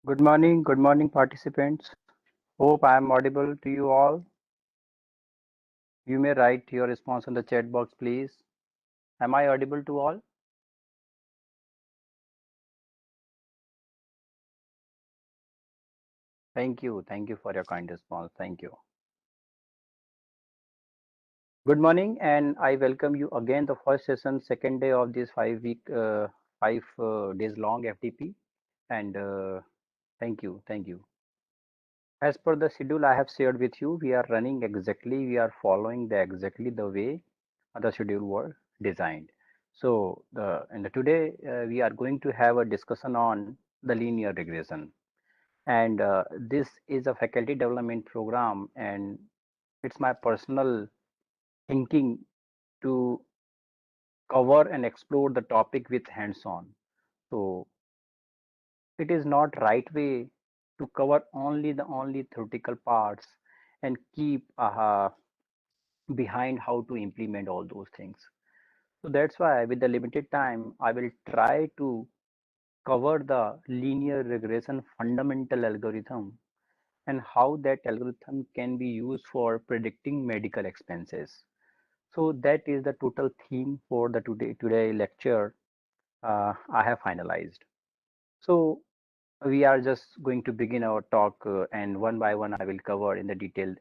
Good morning, participants. Hope I am audible to you all. You may write your response on the chat box, please. Am I audible to all? Thank you. Thank you for your kind response. Thank you. Good morning, and I welcome you again. The first session, second day of this 5 days long FTP, and thank you. Thank you. As per the schedule I have shared with you, we are running exactly. We are following exactly the way the schedule was designed. So today we are going to have a discussion on the linear regression, and this is a faculty development program, and it's my personal thinking to cover and explore the topic with hands-on. So it is not right way to cover only theoretical parts and keep behind how to implement all those things. So that's why with the limited time, I will try to cover the linear regression fundamental algorithm and how that algorithm can be used for predicting medical expenses. So that is the total theme for the today lecture I have finalized. So we are just going to begin our talk and one by one I will cover in the detail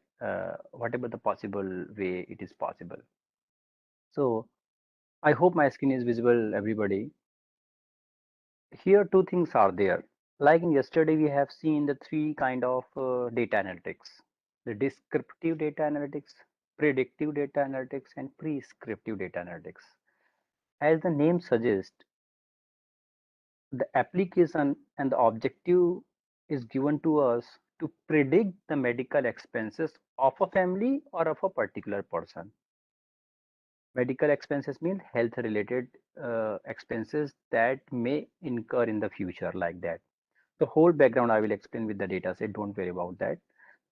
whatever the possible way it is possible. So I hope my screen is visible, everybody. Here two things are there. Like in yesterday, we have seen the three kind of data analytics: the descriptive data analytics, predictive data analytics, and prescriptive data analytics. As the name suggests, the application and the objective is given to us to predict the medical expenses of a family or of a particular person. Medical expenses mean health related expenses that may incur in the future, like that. The whole background I will explain with the data set, don't worry about that.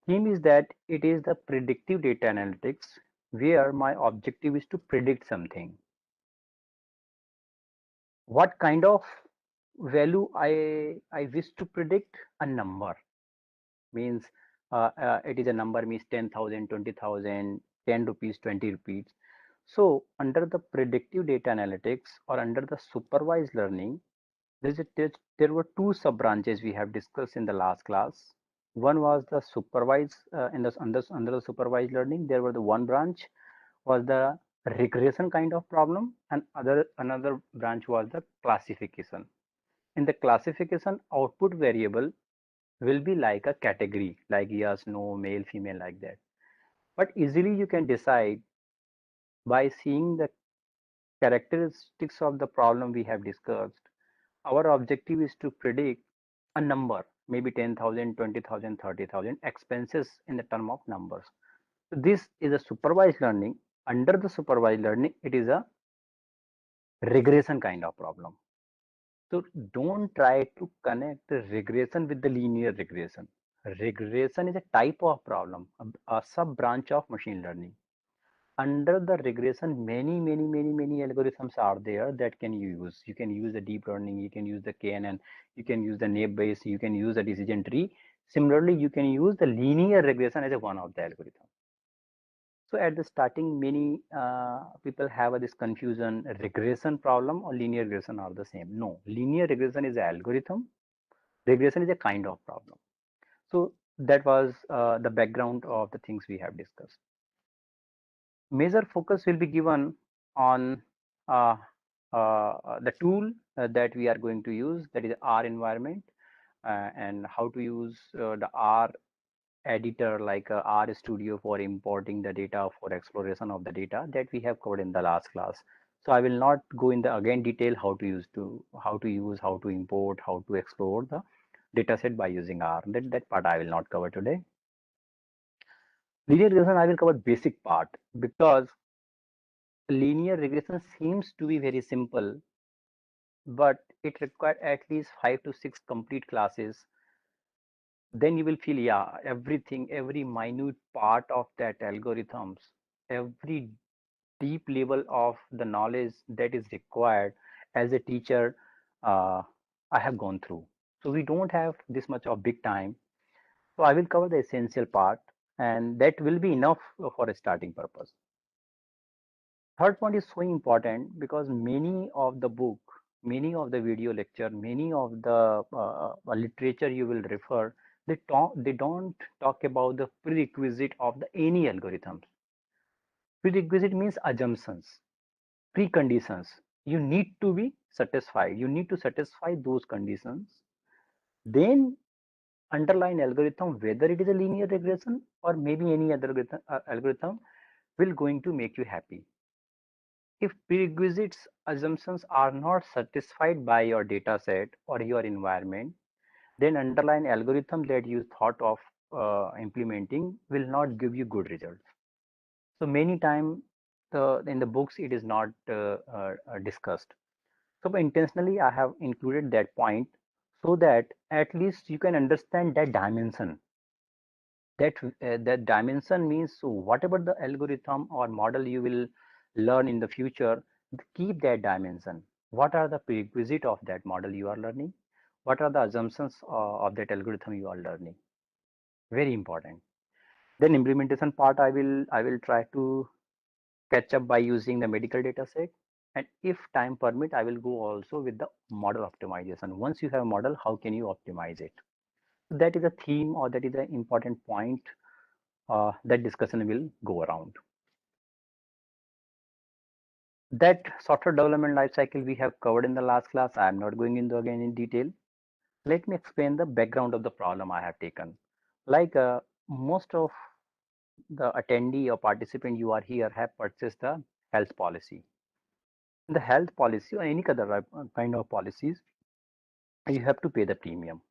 Theme is that it is the predictive data analytics where my objective is to predict something. What kind of value I wish to predict? A number means it is a number means 10,000, 20,000, 10 rupees, 20 rupees. So under the predictive data analytics or under the supervised learning, there were two sub branches we have discussed in the last class. One was the supervised under the supervised learning. There were the one branch was the regression kind of problem, and another branch was the classification. In the classification, output variable will be like a category, like yes, no, male, female, like that. But easily you can decide by seeing the characteristics of the problem we have discussed. Our objective is to predict a number, maybe 10,000, 20,000, 30,000 expenses in the term of numbers. So this is a supervised learning. Under the supervised learning, it is a regression kind of problem. So don't try to connect the regression with the linear regression. Regression is a type of problem, a sub branch of machine learning. Under the regression, many algorithms are there that can you use. You can use the deep learning, you can use the KNN, you can use the naive Bayes, you can use the decision tree. Similarly, you can use the linear regression as a one of the algorithm. So at the starting, many people have this confusion: regression problem or linear regression are the same. No, linear regression is an algorithm. Regression is a kind of problem. So that was the background of the things we have discussed. Major focus will be given on the tool that we are going to use, that is R environment, and how to use the R editor like R Studio for importing the data, for exploration of the data that we have covered in the last class. So I will not go in the again detail how to use, how to import, how to explore the data set by using R. That part I will not cover today. Linear regression I will cover basic part because linear regression seems to be very simple, but it required at least 5 to 6 complete classes. Then you will feel, yeah, everything, every minute part of that algorithms, every deep level of the knowledge that is required as a teacher, uh, I have gone through. So we don't have this much of big time. So I will cover the essential part, and that will be enough for a starting purpose. Third point is so important because many of the book, many of the video lecture, many of the literature you will refer, they don't talk about the prerequisite of the any algorithms. Prerequisite means assumptions, preconditions. You need to be satisfied. You need to satisfy those conditions. Then underlying algorithm, whether it is a linear regression or maybe any other algorithm, will going to make you happy. If prerequisites assumptions are not satisfied by your data set or your environment, then underlying algorithm that you thought of implementing will not give you good results. So many times in the books it is not discussed. So intentionally I have included that point so that at least you can understand that dimension. That dimension means whatever the algorithm or model you will learn in the future, keep that dimension. What are the prerequisite of that model you are learning? What are the assumptions of that algorithm you are learning? Very important. Then implementation part, I will try to catch up by using the medical data set. And if time permit, I will go also with the model optimization. Once you have a model, how can you optimize it? So that is a theme, or that is an important point that discussion will go around. That software development lifecycle we have covered in the last class. I am not going into again in detail. Let me explain the background of the problem I have taken. Like most of the attendee or participant you are here have purchased the health policy. In the health policy or any other kind of policies, you have to pay the premium.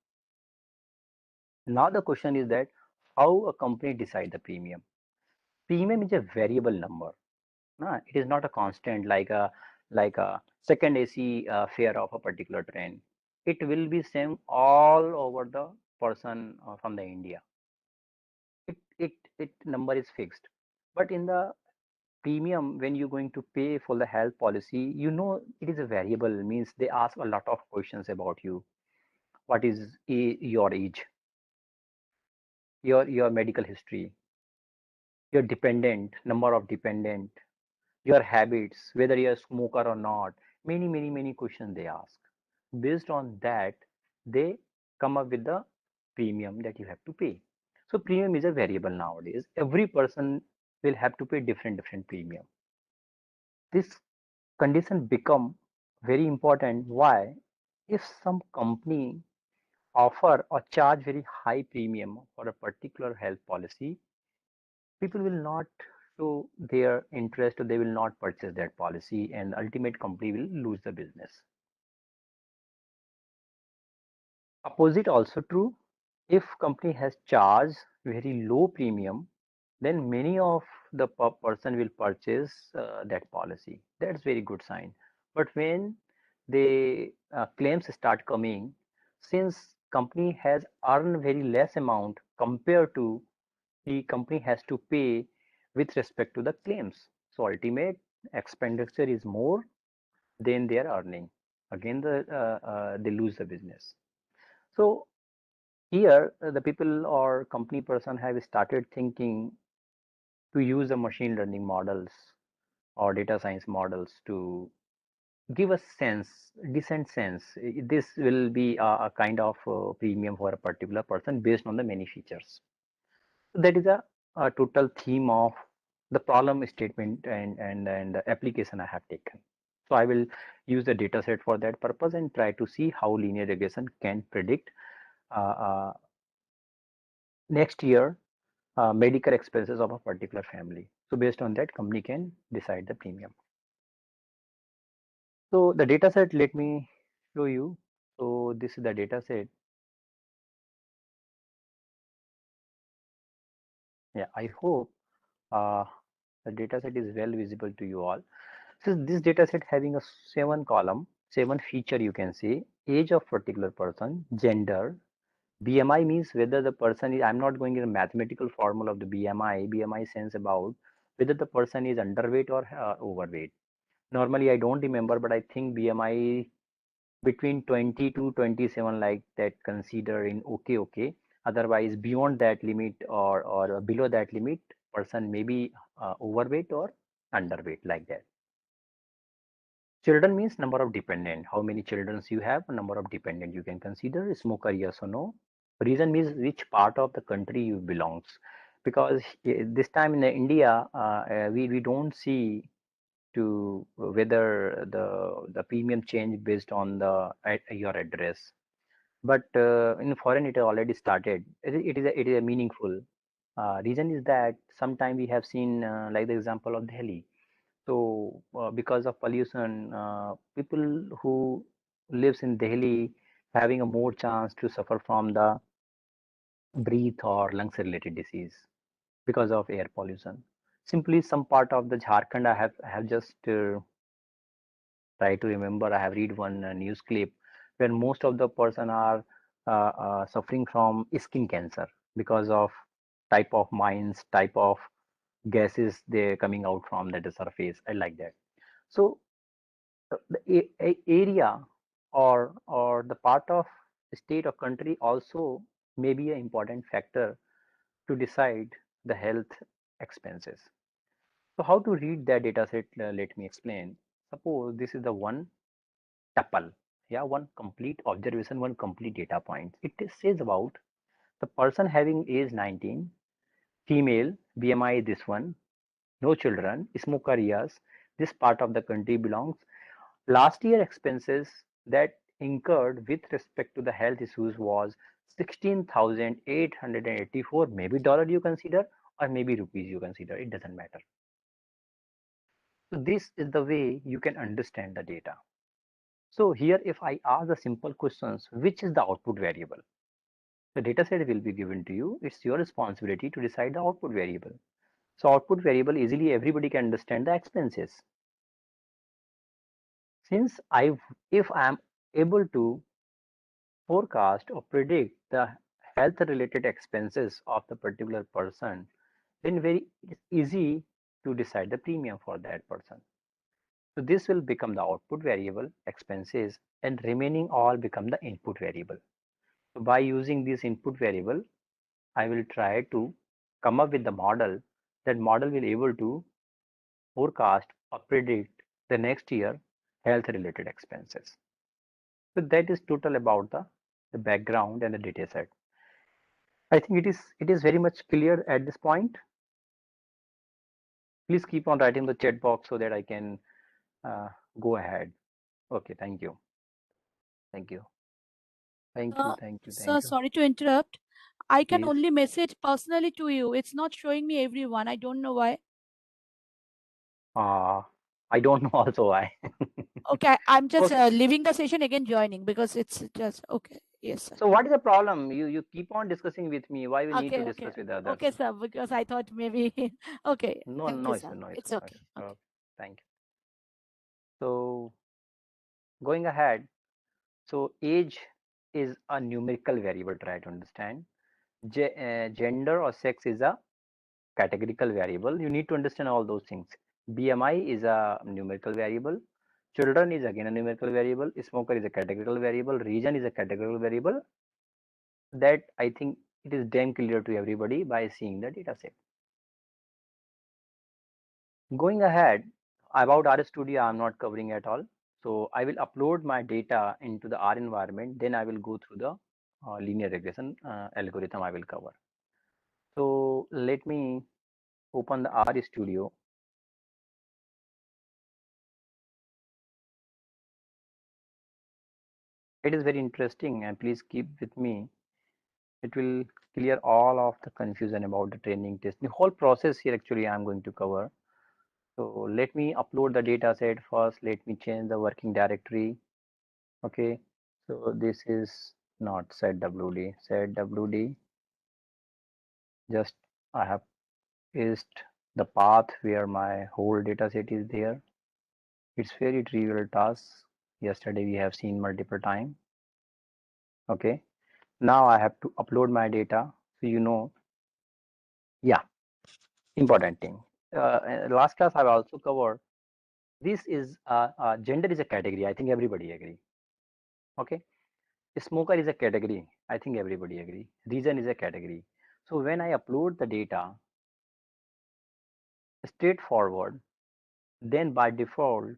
Now the question is that how a company decide the premium. Premium is a variable number. No, it is not a constant like a second AC fare of a particular train. It will be same all over the person from the India. It number is fixed. But in the premium, when you're going to pay for the health policy, it is a variable. Means they ask a lot of questions about you. What is your age, your medical history, your dependent number of dependent, your habits, whether you're a smoker or not, many questions they ask. Based on that, they come up with the premium that you have to pay. So premium is a variable nowadays. Every person will have to pay different premium. This condition become very important. Why? If some company offer or charge very high premium for a particular health policy, people will not show their interest, or they will not purchase that policy, and ultimate company will lose the business. Opposite also true. If company has charged very low premium, then many of the person will purchase that policy. That's very good sign. But when the claims start coming, since company has earned very less amount compared to the company has to pay with respect to the claims. So ultimate expenditure is more than their earning. Again, they lose the business. So here, the people or company person have started thinking to use the machine learning models or data science models to give a sense, decent sense. This will be a kind of premium for a particular person based on the many features. That is a total theme of the problem statement and the application I have taken. So I will use the data set for that purpose and try to see how linear regression can predict uh, uh, next year medical expenses of a particular family. So based on that, company can decide the premium. So the data set, let me show you. So this is the data set. Yeah, I hope uh, the data set is well visible to you all. So this data set having a 7 column, 7 feature you can see: age of particular person, gender, BMI means whether the person is, I'm not going in a mathematical formula of the BMI. BMI sense about whether the person is underweight or overweight. Normally, I don't remember, but I think BMI between 20 to 27, like that, consider in okay. Otherwise, beyond that limit or below that limit, person may be overweight or underweight, like that. Children means number of dependent. How many children you have, a number of dependent you can consider. Smoker, yes or no. Reason means which part of the country you belongs. Because this time in India, we don't see to whether the premium change based on the your address. But in foreign, it already started. It is a meaningful. Reason is that sometime we have seen like the example of Delhi. So because of pollution, people who lives in Delhi having a more chance to suffer from the breath or lungs related disease because of air pollution. Simply some part of the Jharkhand, I have just try to remember. I have read one news clip where most of the person are suffering from skin cancer because of type of mines, type of gases they coming out from the surface. I like that. So the area or the part of state or country also may be an important factor to decide the health expenses. So how to read that data set? Let me explain. Suppose this is the one tuple, yeah, one complete observation, one complete data point. It says about the person having age 19, female, BMI this one, no children, smoker, yes, this part of the country belongs. Last year expenses that incurred with respect to the health issues was 16,884, maybe dollar you consider or maybe rupees you consider, it doesn't matter. So this is the way you can understand the data. So here if I ask the simple questions, which is the output variable? The data set will be given to you. It's your responsibility to decide the output variable. So output variable, easily everybody can understand the expenses. Since if I am able to forecast or predict the health related expenses of the particular person, then very easy to decide the premium for that person. So this will become the output variable, expenses, and remaining all become the input variable. So by using this input variable, I will try to come up with the model. That model will able to forecast or predict the next year health related expenses. So that is total about the background and the data set. I think it is very much clear at this point. Please keep on writing the chat box so that I can uh, go ahead. Okay, thank you. Thank you. Thank you. Thank you. Sir, Thank you. sorry to interrupt. I can Please. only message personally to you. It's not showing me everyone. I don't know why. I don't know also why. Okay, I'm just Okay. leaving the session again, joining because it's just okay. Yes, sir. So what is the problem? You keep on discussing with me. Why we need to Okay, okay, discuss with others? okay, sir. Because I thought maybe okay. No, Thank no you, issue, sir. no issue, It's no okay. issue. Okay. Okay, thank you. So going ahead, so age is a numerical variable. Try to understand. Gender or sex is a categorical variable. You need to understand all those things. BMI is a numerical variable. Children is again a numerical variable. Smoker is a categorical variable. Region is a categorical variable. That I think it is damn clear to everybody by seeing the data set. Going ahead, about RStudio, I'm not covering at all. So I will upload my data into the R environment. Then I will go through the linear regression algorithm I will cover. So let me open the RStudio. It is very interesting and please keep with me. It will clear all of the confusion about the training test. The whole process here actually I'm going to cover. So let me upload the data set first. Let me change the working directory. Okay. So this is not setwd. Setwd. Just I have pasted the path where my whole data set is there. It's very trivial task. Yesterday we have seen multiple time. Okay. Now I have to upload my data. So yeah, important thing. Last class I've also covered. This is gender is a category. I think everybody agree. Okay, smoker is a category. I think everybody agree. Region is a category. So when I upload the data straightforward, then by default,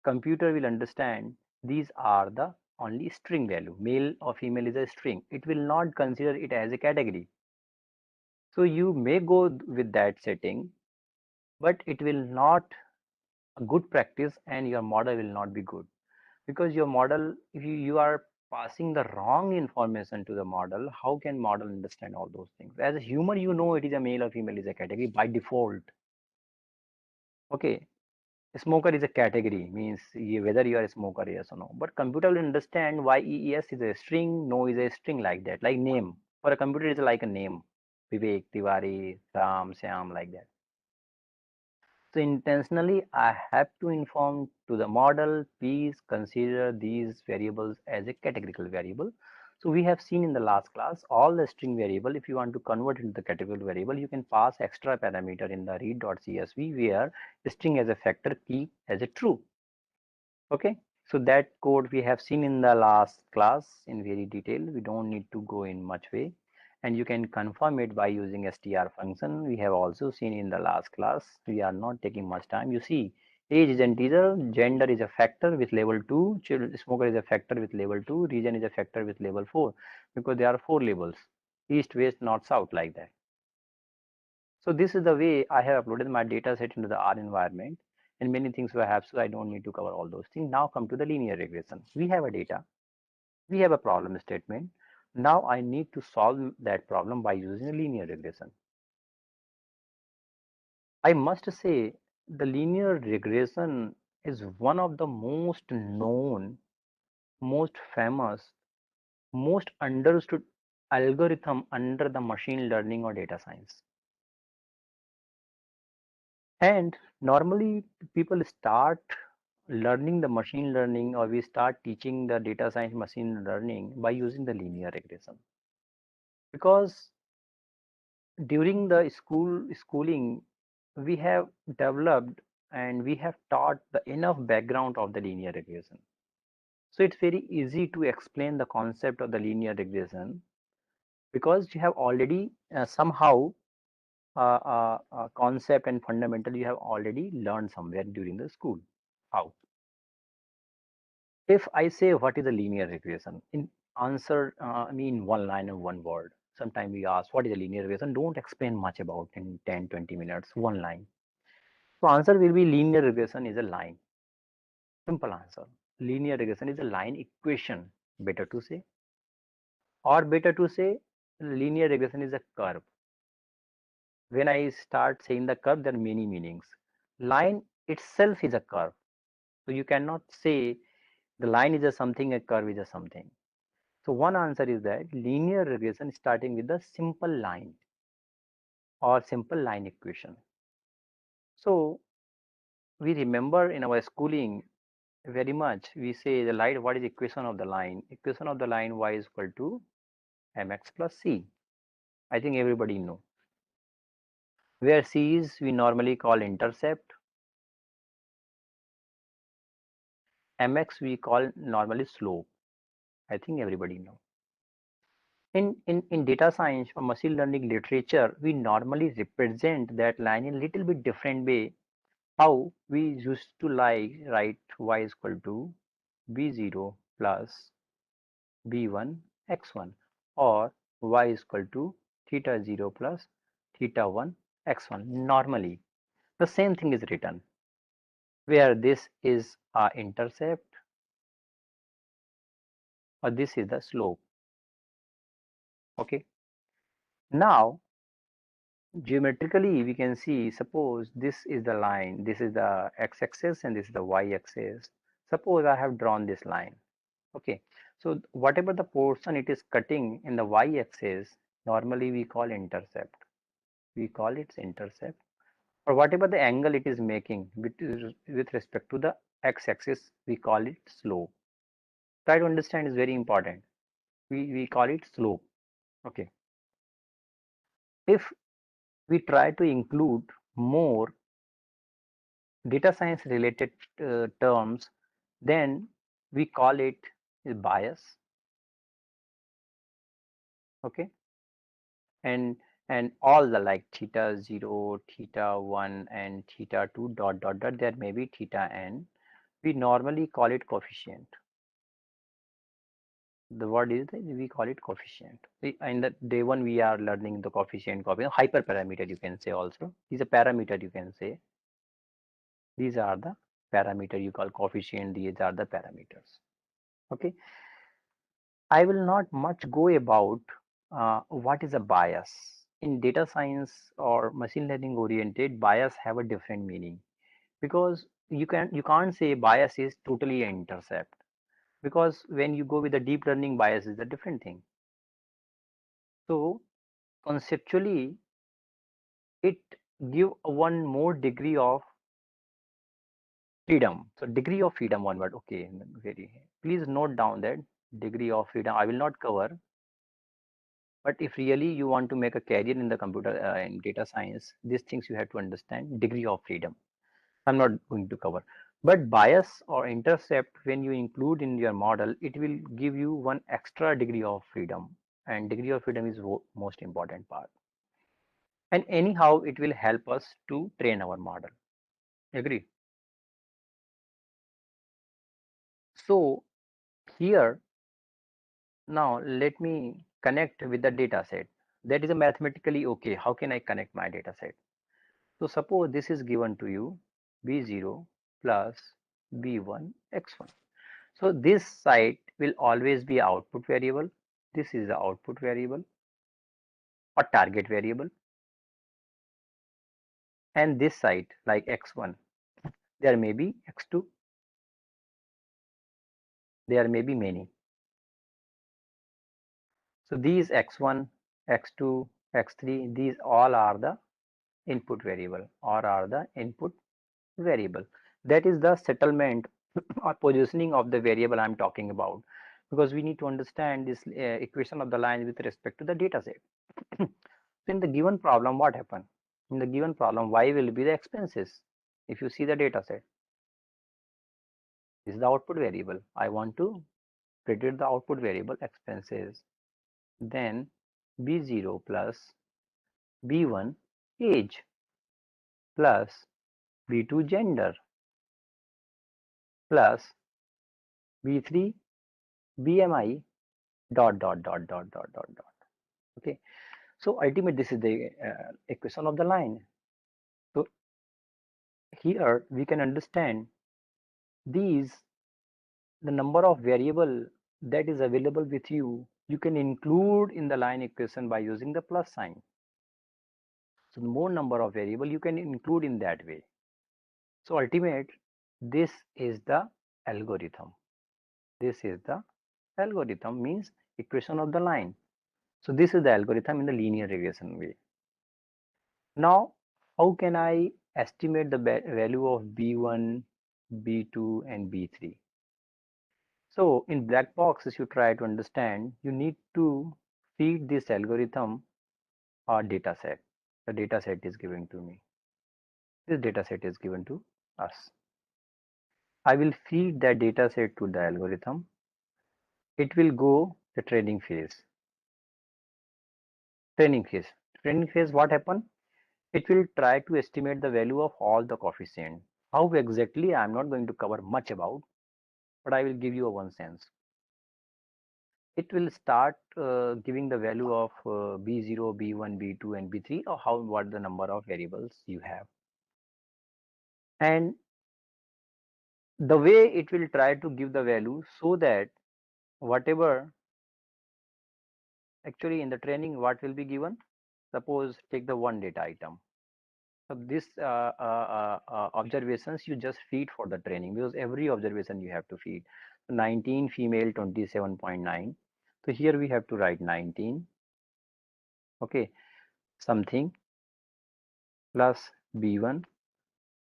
computer will understand these are the only string value. Male or female is a string. It will not consider it as a category. So you may go with that setting, but it will not a good practice and your model will not be good because your model, if you are passing the wrong information to the model, how can model understand all those things? As a human, you know it is a male or female is a category by default. Okay, smoker is a category, means whether you are a smoker, yes or no. But computer will understand why yes is a string, no is a string, like that. Like name. For a computer, it's like a name. Vivek, Tiwari, Ram, Syam, like that. So intentionally, I have to inform to the model, please consider these variables as a categorical variable. So we have seen in the last class, all the string variable, if you want to convert into the categorical variable, you can pass extra parameter in the read.csv where string as a factor, keep as a true. Okay, so that code we have seen in the last class in very detail. We don't need to go in much way, and you can confirm it by using str function. We have also seen in the last class. We are not taking much time. You see, age is integer, gender is a factor with label 2, smoker is a factor with label 2, region is a factor with label 4, because there are 4 labels: east, west, north, south, like that. So this is the way I have uploaded my data set into the R environment, and many things I have, so I don't need to cover all those things. Now come to the linear regression. We have a data, we have a problem statement. Now I need to solve that problem by using a linear regression. I must say the linear regression is one of the most known, most famous, most understood algorithm under the machine learning or data science. And normally people start learning the machine learning, or we start teaching the data science machine learning by using the linear regression, because during the schooling we have developed and we have taught the enough background of the linear regression, so it's very easy to explain the concept of the linear regression because you have already somehow concept and fundamental you have already learned somewhere during the school. How? If I say what is a linear regression, in answer I mean one line and one word. Sometimes we ask what is a linear regression. Don't explain much about in 10-20 minutes. One line. So answer will be linear regression is a line. Simple answer. Linear regression is a line equation. Better to say, or better to say, linear regression is a curve. When I start saying the curve, there are many meanings. Line itself is a curve. So you cannot say the line is a something, a curve is a something. So one answer is that linear regression starting with the simple line or simple line equation. So we remember in our schooling very much, we say the line, what is equation of the line? Equation of the line y is equal to mx plus c. I think everybody know. Where c is we normally call intercept, mx we call normally slope. I think everybody know. In data science or machine learning literature, we normally represent that line in a little bit different way. How we used to write y is equal to b0 plus b1 x1, or y is equal to theta 0 plus theta 1 x1. Normally the same thing is written, where this is our intercept or this is the slope. Okay, now geometrically we can see, suppose this is the line, this is the x-axis and this is the y-axis. Suppose I have drawn this line. Okay, so whatever the portion it is cutting in the y-axis, normally we call intercept. We call it intercept. Or whatever the angle it is making with respect to the x-axis, we call it slope. Try to understand, is very important. We call it slope. Okay. If we try to include more data science related terms, then we call it is bias. Okay, and all the like theta 0, theta 1 and theta 2 dot dot dot, there may be theta n. We normally call it coefficient. The word is that we call it coefficient. In the day one we are learning the coefficient, hyperparameter you can say also. Is a parameter you can say. These are the parameter you call coefficient. These are the parameters. Okay. I will not much go about what is a bias. In data science or machine learning oriented, bias have a different meaning, because you can't say bias is totally an intercept, because when you go with the deep learning, bias is a different thing. So conceptually it give one more degree of freedom. So degree of freedom, one word. Okay, very. Please note down that degree of freedom. I will not cover. But if really you want to make a career in the computer in data science, these things you have to understand degree of freedom. I'm not going to cover. But bias or intercept, when you include in your model, it will give you one extra degree of freedom. And degree of freedom is most important part. And anyhow, it will help us to train our model. Agree? So here, now let me connect with the data set. That is a mathematically okay. How can I connect my data set? So suppose this is given to you b0 plus b1 x1. So this site will always be output variable. This is the output variable or target variable. And this site like x1, there may be x2, there may be many. So these x1, x2, x3, these all are the input variable or are the input variable. That is the settlement or positioning of the variable I'm talking about, because we need to understand this equation of the line with respect to the data set. So in the given problem, what happened? In the given problem, y will be the expenses. If you see the data set, this is the output variable. I want to predict the output variable expenses. Then b0 plus b1 age plus b2 gender plus b3 BMI dot dot dot dot dot dot dot. Okay, so ultimately this is the equation of the line. So here we can understand these, the number of variable that is available with you, you can include in the line equation by using the plus sign. So the more number of variable you can include in that way. So ultimate, this is the algorithm. This is the algorithm, means equation of the line. So this is the algorithm in the linear regression way. Now, how can I estimate the value of B1, B2 and B3? So in black box, if you try to understand, you need to feed this algorithm a data set. The data set is given to me. This data set is given to us. I will feed that data set to the algorithm. It will go the training phase. Training phase. Training phase, what happened? It will try to estimate the value of all the coefficient. How exactly, I'm not going to cover much about, but I will give you a one sense. It will start giving the value of b0, b1, b2 and b3, or what the number of variables you have. And the way it will try to give the value, so that whatever, actually in the training, what will be given? Suppose take the one data item. So this observations you just feed for the training, because every observation you have to feed. 19 female 27.9. So here we have to write 19. Okay, something plus b1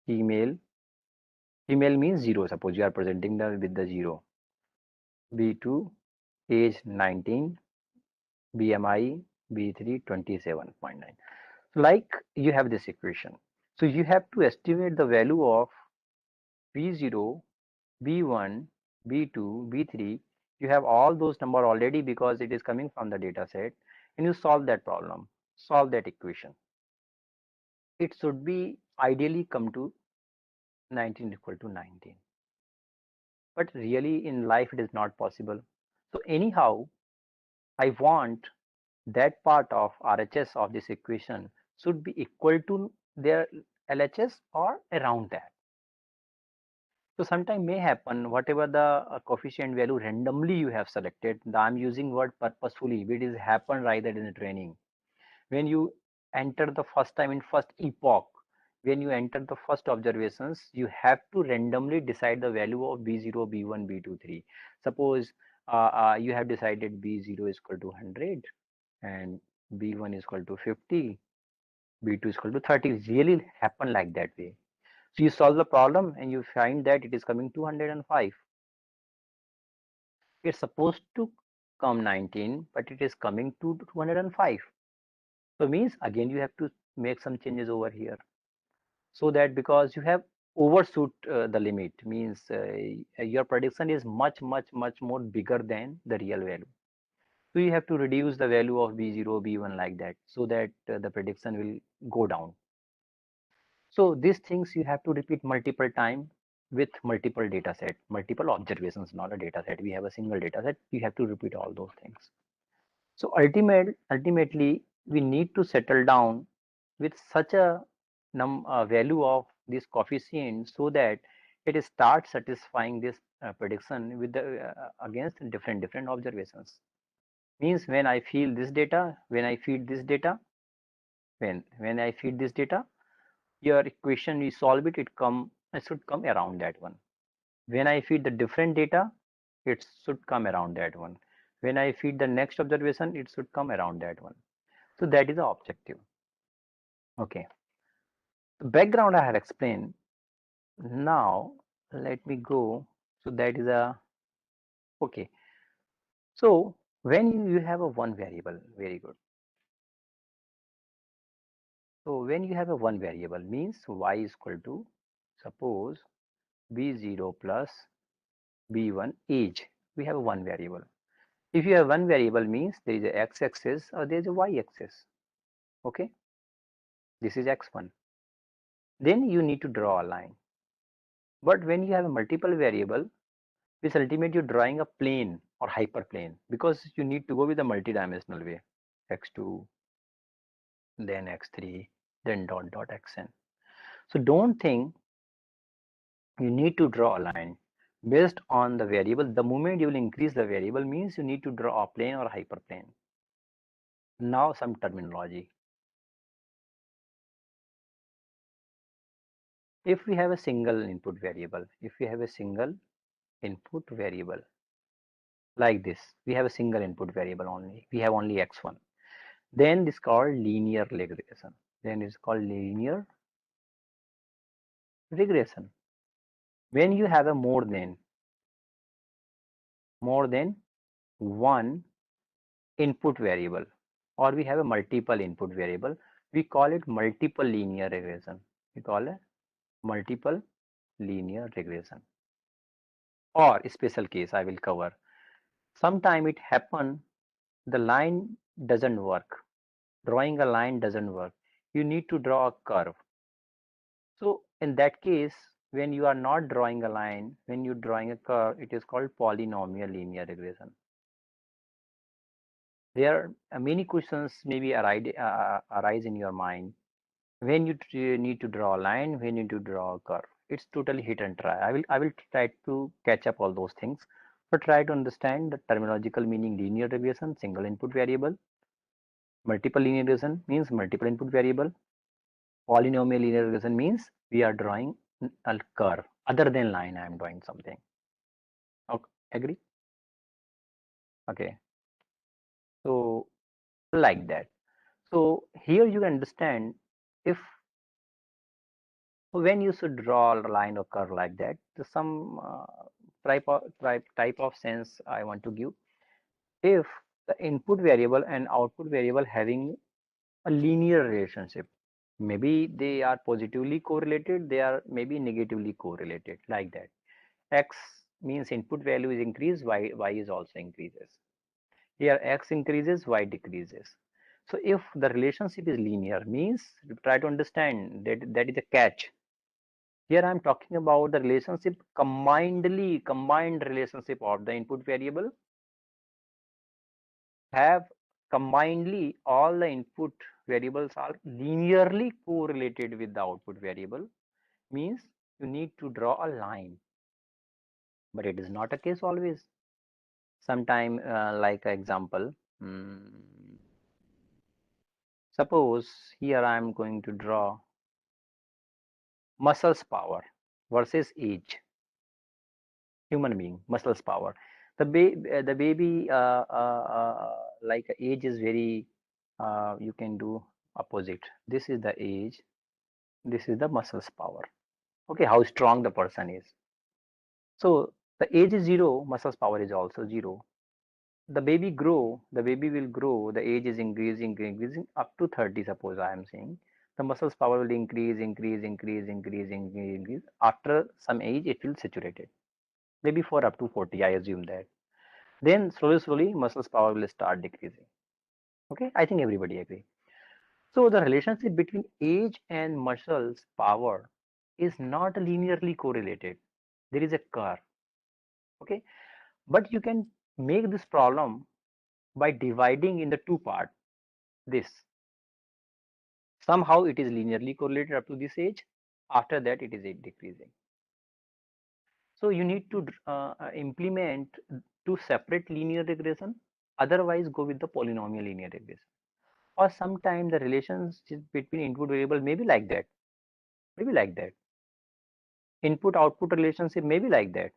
female. Female means 0. Suppose you are presenting the with the 0. b2 age 19. BMI b3 27.9. Like you have this equation. So you have to estimate the value of b0, b1, b2, b3 You have all those number already because it is coming from the data set, and you solve that problem, solve that equation. It should be ideally come to 19 equal to 19. But really in life it is not possible. So anyhow, I want that part of RHS of this equation should be equal to their LHS or around that. So sometime may happen whatever the coefficient value randomly you have selected. I'm using word purposefully. It is happen rather in the training. When you enter the first time in first epoch, when you enter the first observations, you have to randomly decide the value of b0, b1, b2, 3. Suppose you have decided b0 is equal to 100 and b1 is equal to 50, b2 is equal to 30. Really happen like that way. So you solve the problem and you find that it is coming 205. It's supposed to come 19, but it is coming to 205. So means again you have to make some changes over here. So that because you have overshoot the limit, means your prediction is much more bigger than the real value. So you have to reduce the value of b0, b1 like that, so that the prediction will go down. So these things you have to repeat multiple time with multiple data set, multiple observations, not a data set. We have a single data set. You have to repeat all those things. So ultimately, we need to settle down with such a value of this coefficient so that it starts satisfying this prediction with the against different observations. Means when I feel this data, when I feed this data, when I feed this data, your equation we solve it should come around that one. When I feed the different data, it should come around that one. When I feed the next observation, it should come around that one. So that is the objective. Okay. The background I have explained. Now let me go. So that is a okay. So when you have a one variable, very good. So when you have a one variable means y is equal to suppose b0 plus b1 age. We have a one variable. If you have one variable means there is a x-axis or there is a y-axis. Okay, this is x1. Then you need to draw a line. But when you have a multiple variable, which ultimately you're drawing a plane or hyperplane because you need to go with a multidimensional way. X2, then x3, then dot dot xn. So don't think you need to draw a line based on the variable. The moment you will increase the variable means you need to draw a plane or a hyperplane. Now some terminology. If we have a single input variable, like this, we have a single input variable only, we have only x1, then this is called linear regression. When you have a more than one input variable, or we have a multiple input variable, we call it multiple linear regression. Or special case I will cover. Sometime it happen the line doesn't work. Drawing a line doesn't work. You need to draw a curve. So in that case, when you are not drawing a line, when you're drawing a curve, it is called polynomial linear regression. There are many questions maybe arise in your mind when you need to draw a line, when you need to draw a curve. It's totally hit and try. I will try to catch up all those things, but try to understand the terminological meaning. Linear regression, single input variable. Multiple linear regression means multiple input variable. Polynomial linear regression means we are drawing a curve other than line. I am drawing something. Okay, agree? Okay. So like that. So here you understand if when you should draw a line or curve like that. Some type of sense I want to give. If the input variable and output variable having a linear relationship, maybe they are positively correlated, they are maybe negatively correlated, like that. X means input value is increased, y is also increases. Here x increases, y decreases. So if the relationship is linear, means try to understand that is a catch. Here I am talking about the relationship combined relationship of the input variable have combinedly all the input variables are linearly correlated with the output variable, means you need to draw a line, but it is not a case always. Sometime like example, suppose here I am going to draw muscles power versus age, human being muscles power. The baby like age is very you can do opposite. This is the age, this is the muscles power. Okay, how strong the person is. So the age is 0, muscles power is also 0. The baby will grow, the age is increasing up to 30, suppose I am saying. The muscles power will increase. After some age it will saturate, maybe for up to 40, I assume that. Then slowly muscles power will start decreasing. Okay, I think everybody agree. So the relationship between age and muscles power is not linearly correlated. There is a curve. Okay, but you can make this problem by dividing in the two part. This somehow it is linearly correlated up to this age. After that it is decreasing. So you need to implement two separate linear regression. Otherwise go with the polynomial linear regression. Or sometimes the relationship between input variable may be like that, input output relationship may be like that.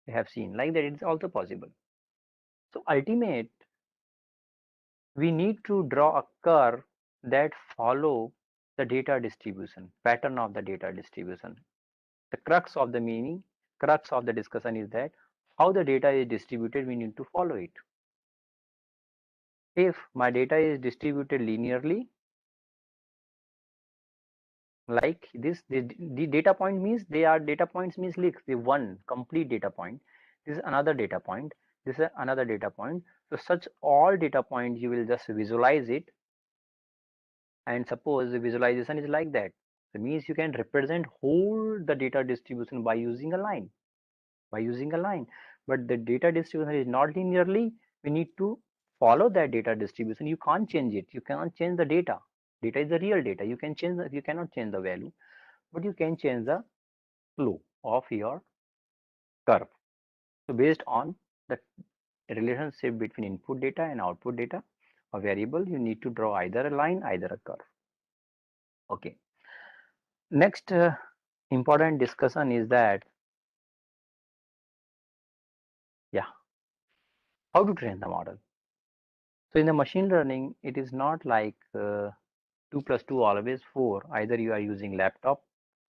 We have seen like that, it's also possible. So ultimate, we need to draw a curve that follow the data distribution pattern of the data distribution. The crux of the discussion is that how the data is distributed, we need to follow it. If my data is distributed linearly like this, the data point means they are data points means like the one complete data point, this is another data point, this is another data point. So such all data points you will just visualize it, and suppose the visualization is like that, it means you can represent whole the data distribution by using a line, but the data distribution is not linearly. We need to follow that data distribution. You can't change it, you cannot change the data. Data is the real data, you cannot change the value, but you can change the flow of your curve. So based on the relationship between input data and output data a variable, you need to draw either a line, either a curve. Okay, next important discussion is that, yeah, how to train the model. So in the machine learning, it is not like 2 plus 2 always 4. Either you are using laptop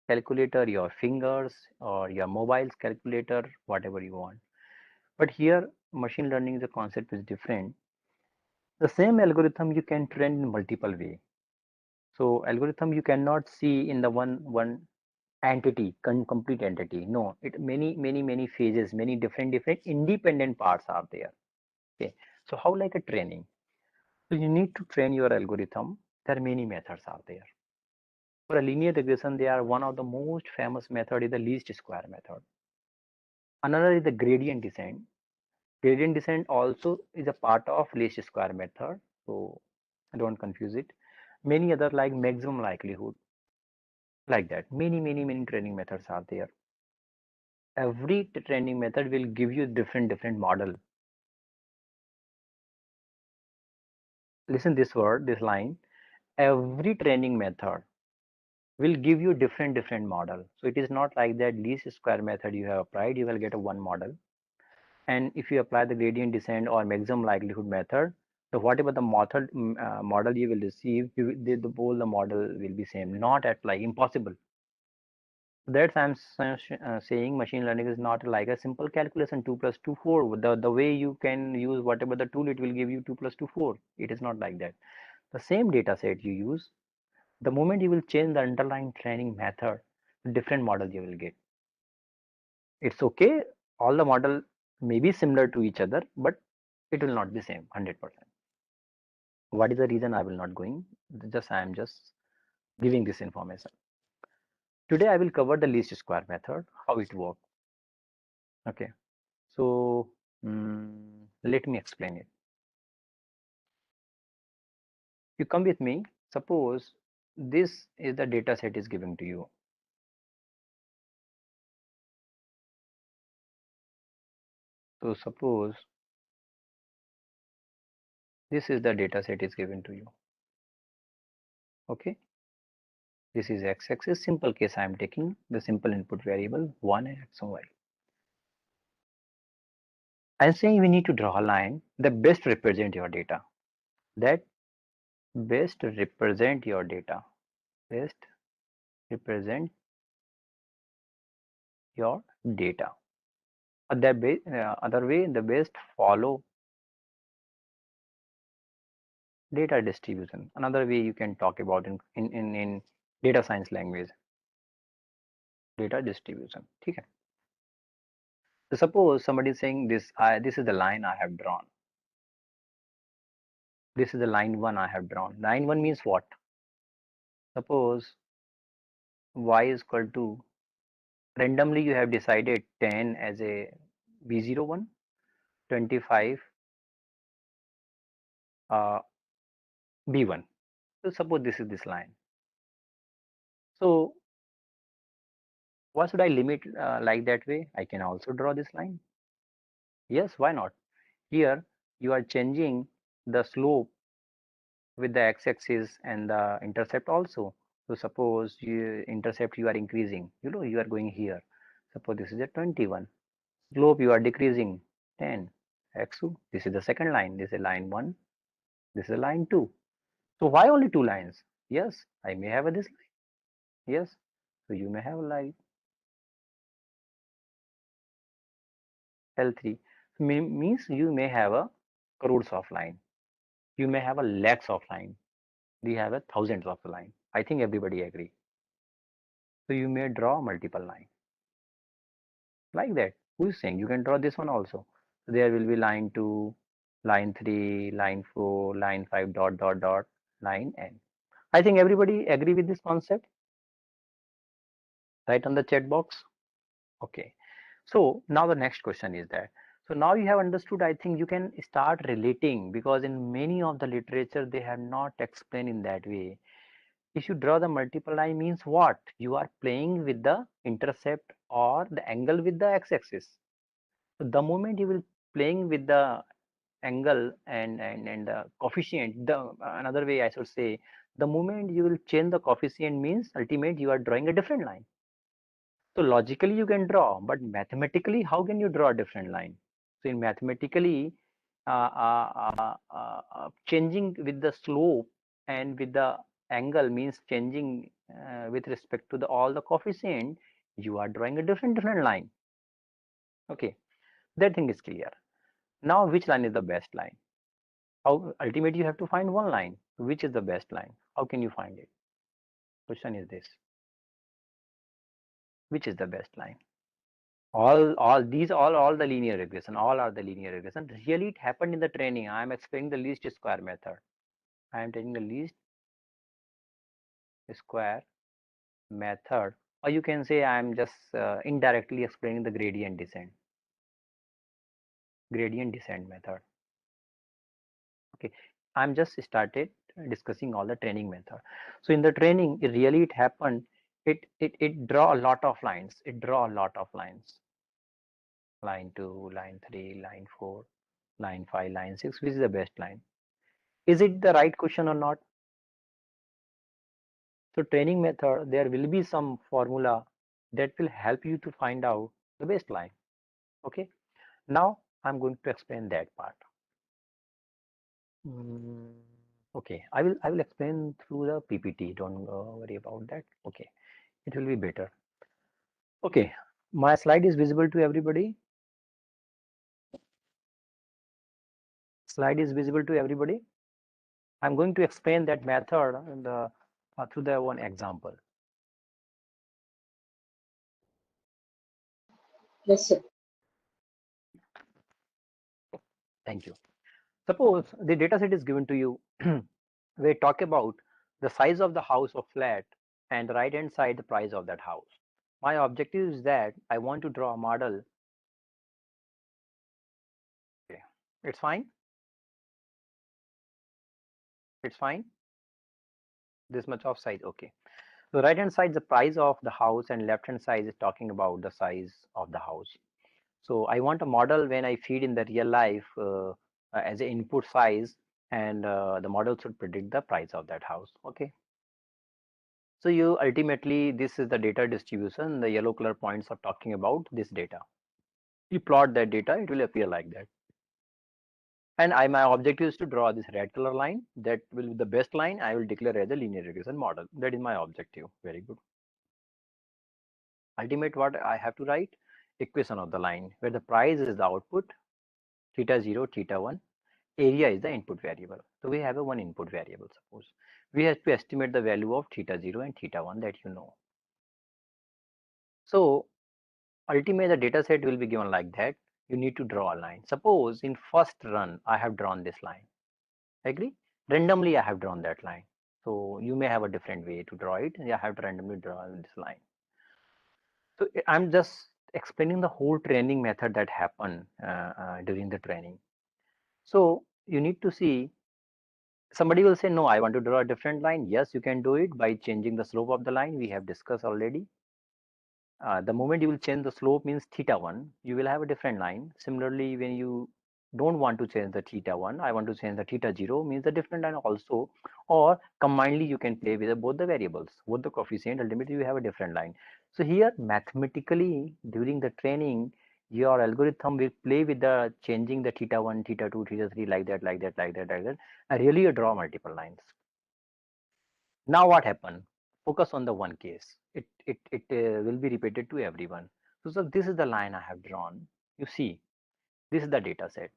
calculator, your fingers, or your mobile's calculator, whatever you want. But here machine learning, the concept is different. The same algorithm you can train in multiple way. So algorithm you cannot see in the one entity, complete entity. No, it many phases, many different independent parts are there. Okay, so how like a training? So you need to train your algorithm. There are many methods out there. For a linear regression, they are one of the most famous method is the least square method. Another is the gradient descent. Gradient descent also is a part of least square method. So don't confuse it. Many other like maximum likelihood, like that. Many training methods are there. Every training method will give you different model. Listen this word, this line. Every training method will give you different model. So it is not like that least square method you have applied, you will get a one model. And if you apply the gradient descent or maximum likelihood method, so whatever the model you will receive, the whole the model will be same. Not at like impossible. That's I'm saying machine learning is not like a simple calculation 2 plus 2 4. The way you can use whatever the tool, it will give you 2 plus 2 4. It is not like that. The same data set you use, the moment you will change the underlying training method, different model you will get. It's okay All the model may be similar to each other, but it will not be same 100%. What is the reason? I will not going, just I am just giving this information. Today I will cover the least square method, how it works. Okay, so let me explain it. You come with me. Suppose this is the data set is given to you. So suppose this is the data set is given to you. Okay, this is x-axis. Simple case I am taking the simple input variable 1 and x and y. I'm saying we need to draw a line that best represent your data. That best represent your data. Best represent your data. Other way, the best follow data distribution. Another way you can talk about in data science language, data distribution. Okay. So suppose somebody is saying this is the line I have drawn. This is the line 1 I have drawn. Line 1 means what? Suppose y is equal to, randomly you have decided 10 as a b01, 25 b1. So suppose this is this line. So why should I limit like that way? I can also draw this line. Yes, why not? Here you are changing the slope with the x-axis and the intercept also. So suppose you intercept you are increasing, you are going here. Suppose this is a 21. Slope you are decreasing 10 x2. This is the second line. This is line 1. This is line 2. So why only 2 lines? Yes, I may have this line. Yes, so you may have like L3. Means you may have a crores of line. You may have a lakhs of line. We have a thousands of line. I think everybody agree. So you may draw multiple line like that. Who is saying you can draw this one also? So there will be line 2, line 3, line 4, line 5, dot dot dot, line n. I think everybody agree with this concept. Right on the chat box. Okay. So now the next question is that. So now you have understood. I think you can start relating, because in many of the literature they have not explained in that way. If you draw the multiple line means what? You are playing with the intercept or the angle with the x-axis. So the moment you will playing with the angle and the coefficient, the another way I should say, the moment you will change the coefficient means ultimate you are drawing a different line. So logically you can draw, but mathematically how can you draw a different line? So in mathematically, changing with the slope and with the angle means changing with respect to the all the coefficient, you are drawing a different line. Okay, that thing is clear. Now which line is the best line? How ultimately you have to find one line. Which is the best line? How can you find it? Question is this: which is the best line? All these all the linear regression, all are the linear regression. Really it happened in the training. I am explaining the least square method. I am taking the least square method, or you can say I am just indirectly explaining the gradient descent method. Okay, I'm just started discussing all the training method. So in the training it happened, it draw a lot of lines, line 2, line 3, line 4, line 5, line 6. Which is the best line? Is it the right question or not? So training method, there will be some formula that will help you to find out the best line. Okay, now I'm going to explain that part. Okay, I will explain through the PPT. Don't worry about that. Okay, it will be better. Okay, my slide is visible to everybody. Slide is visible to everybody. I'm going to explain that method through the one example. Yes, sir. Thank you. Suppose the data set is given to you. We talk about the size of the house or flat and the right hand side the price of that house. My objective is that I want to draw a model. Okay. It's fine. It's fine. This much of size. Okay. So right hand side is the price of the house and left hand side is talking about the size of the house. So I want a model when I feed in the real life as an input size, and the model should predict the price of that house. Okay. So you ultimately, this is the data distribution. The yellow color points are talking about this data. You plot that data, it will appear like that. And my objective is to draw this red color line. That will be the best line. I will declare as a linear regression model. That is my objective. Very good. Ultimate, what I have to write? Equation of the line where the price is the output, theta 0, theta 1, area is the input variable. So we have a one input variable. Suppose we have to estimate the value of theta 0 and theta 1, that you know. So ultimately the data set will be given like that. You need to draw a line. Suppose in first run I have drawn this line. Agree? Randomly I have drawn that line. So you may have a different way to draw it. I have to randomly draw this line. So I'm just explaining the whole training method that happened during the training. So you need to see, somebody will say, no, I want to draw a different line. Yes, you can do it by changing the slope of the line. We have discussed already. The moment you will change the slope means theta 1, you will have a different line. Similarly, when you don't want to change the theta 1, I want to change the theta 0 means a different line also, or combinedly you can play with both the variables, both the coefficient, ultimately you have a different line. So here mathematically during the training, your algorithm will play with the changing the theta 1, theta 2, theta 3 like that, like that, like that, like that, and really you draw multiple lines. Now what happened? Focus on the one case. It will be repeated to everyone. So this is the line I have drawn. You see, this is the data set.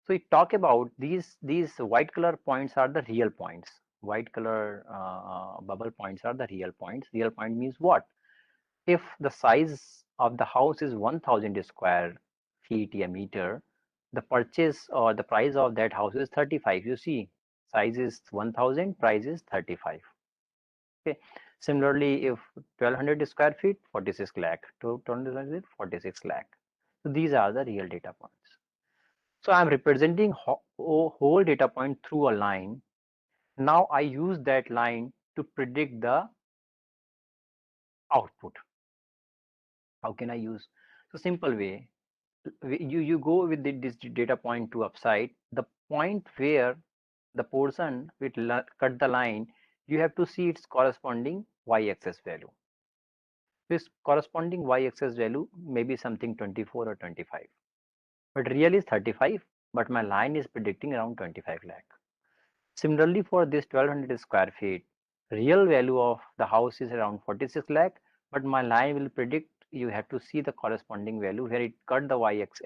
So we talk about these white color points are the real points. White color bubble points are the real points. Real point means what? If the size of the house is 1000 square feet a meter, the purchase or the price of that house is 35. You see, size is 1000, price is 35. Okay. Similarly, if 1200 square feet, 46 lakh, 1200 square feet, 46 lakh. So these are the real data points. So I'm representing whole data point through a line. Now I use that line to predict the output. How can I use? So simple way, you go with this data point to upside. The point where the portion will cut the line, you have to see its corresponding y-axis value. This corresponding y-axis value may be something 24 or 25, but real is 35, but my line is predicting around 25 lakh. Similarly, for this 1200 square feet, real value of the house is around 46 lakh, but my line will predict, you have to see the corresponding value where it cut the y-axis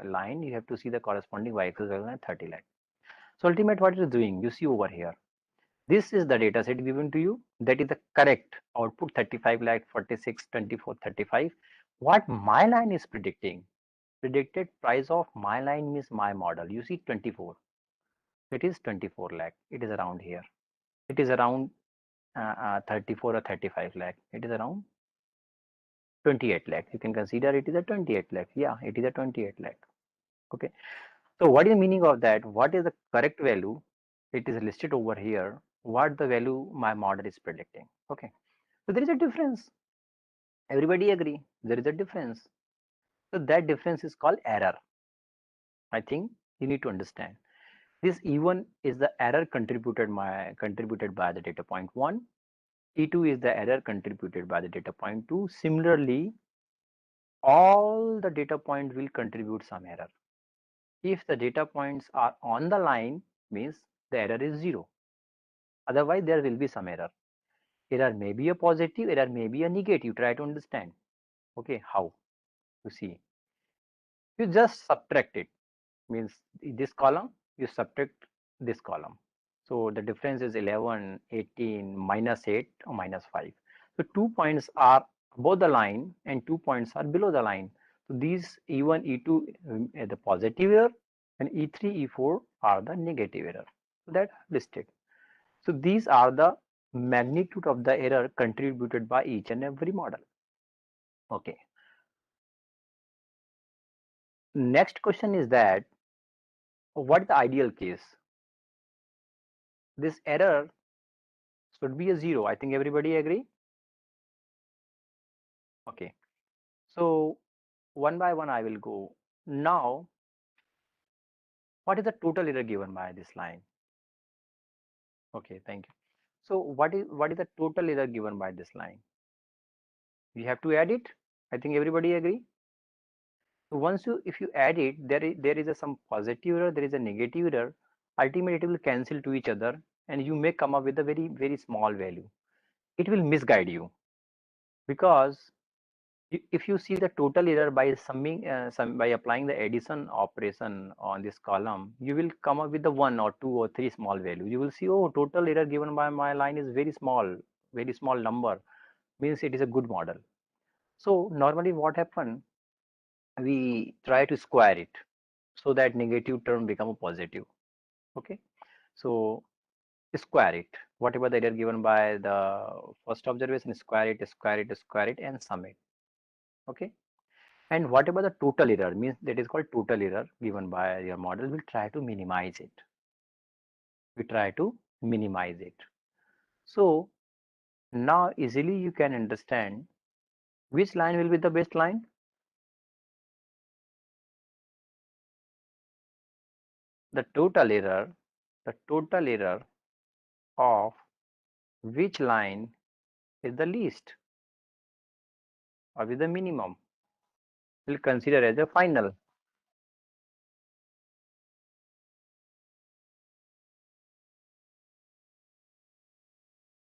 line, you have to see the corresponding y-axis value at 30 lakh. So ultimate what it is doing, you see over here, this is the data set given to you. That is the correct output 35 lakh, 46, 24, 35. What my line is predicting, predicted price of my line means my model. You see 24. It is 24 lakh. It is around here. It is around 34 or 35 lakh. It is around 28 lakh. You can consider it is a 28 lakh. Yeah, it is a 28 lakh. Okay. So what is the meaning of that? What is the correct value? It is listed over here. What the value my model is predicting. Okay. So there is a difference. Everybody agree there is a difference. So that difference is called error. I think you need to understand. This E1 is the error contributed by the data point 1. E2 is the error contributed by the data point 2. Similarly, all the data points will contribute some error. If the data points are on the line, means the error is 0. Otherwise, there will be some error. Error may be a positive, error may be a negative. Try to understand. Okay, how? You see, you just subtract it. Means this column, you subtract this column. So the difference is 11, 18, minus 8 or minus 5. So 2 points are above the line and 2 points are below the line. So these E1, E2, the positive here, and E3, E4 are the negative error. So that I've listed. So these are the magnitude of the error contributed by each and every model. Okay. Next question is that what is the ideal case? This error should be a zero. I think everybody agree. Okay. So one by one I will go. Now, what is the total error given by this line? Okay, thank you. So what is the total error given by this line? We have to add it. I think everybody agree. So once if you add it, there is some positive error, there is a negative error. Ultimately, it will cancel to each other, and you may come up with a very small value. It will misguide you because if you see the total error by summing by applying the addition operation on this column, you will come up with the 1 or 2 or 3 small value. You will see, oh, total error given by my line is very small number, means it is a good model. So normally what happen, we try to square it so that negative term become a positive. Okay, so square it, whatever the error given by the first observation, square it and sum it. Okay, and whatever the total error means, that is called total error given by your model, we'll try to minimize it. So now easily you can understand which line will be the best line. The total error of which line is the least or with the minimum, we'll consider as a final.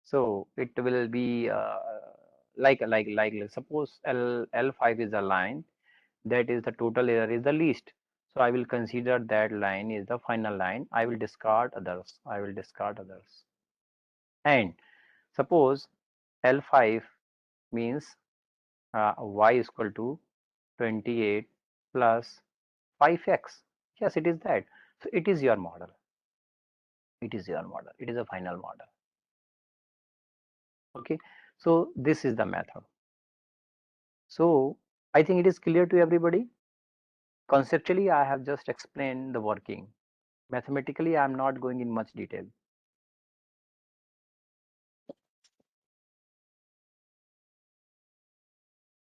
So it will be like suppose L5 is a line, that is the total error is the least. So I will consider that line is the final line. I will discard others. And suppose L5 means y is equal to 28 plus 5x. Yes, it is that. So it is your model. It is a final model. Okay. So this is the method. So I think it is clear to everybody. Conceptually, I have just explained the working. Mathematically, I am not going in much detail.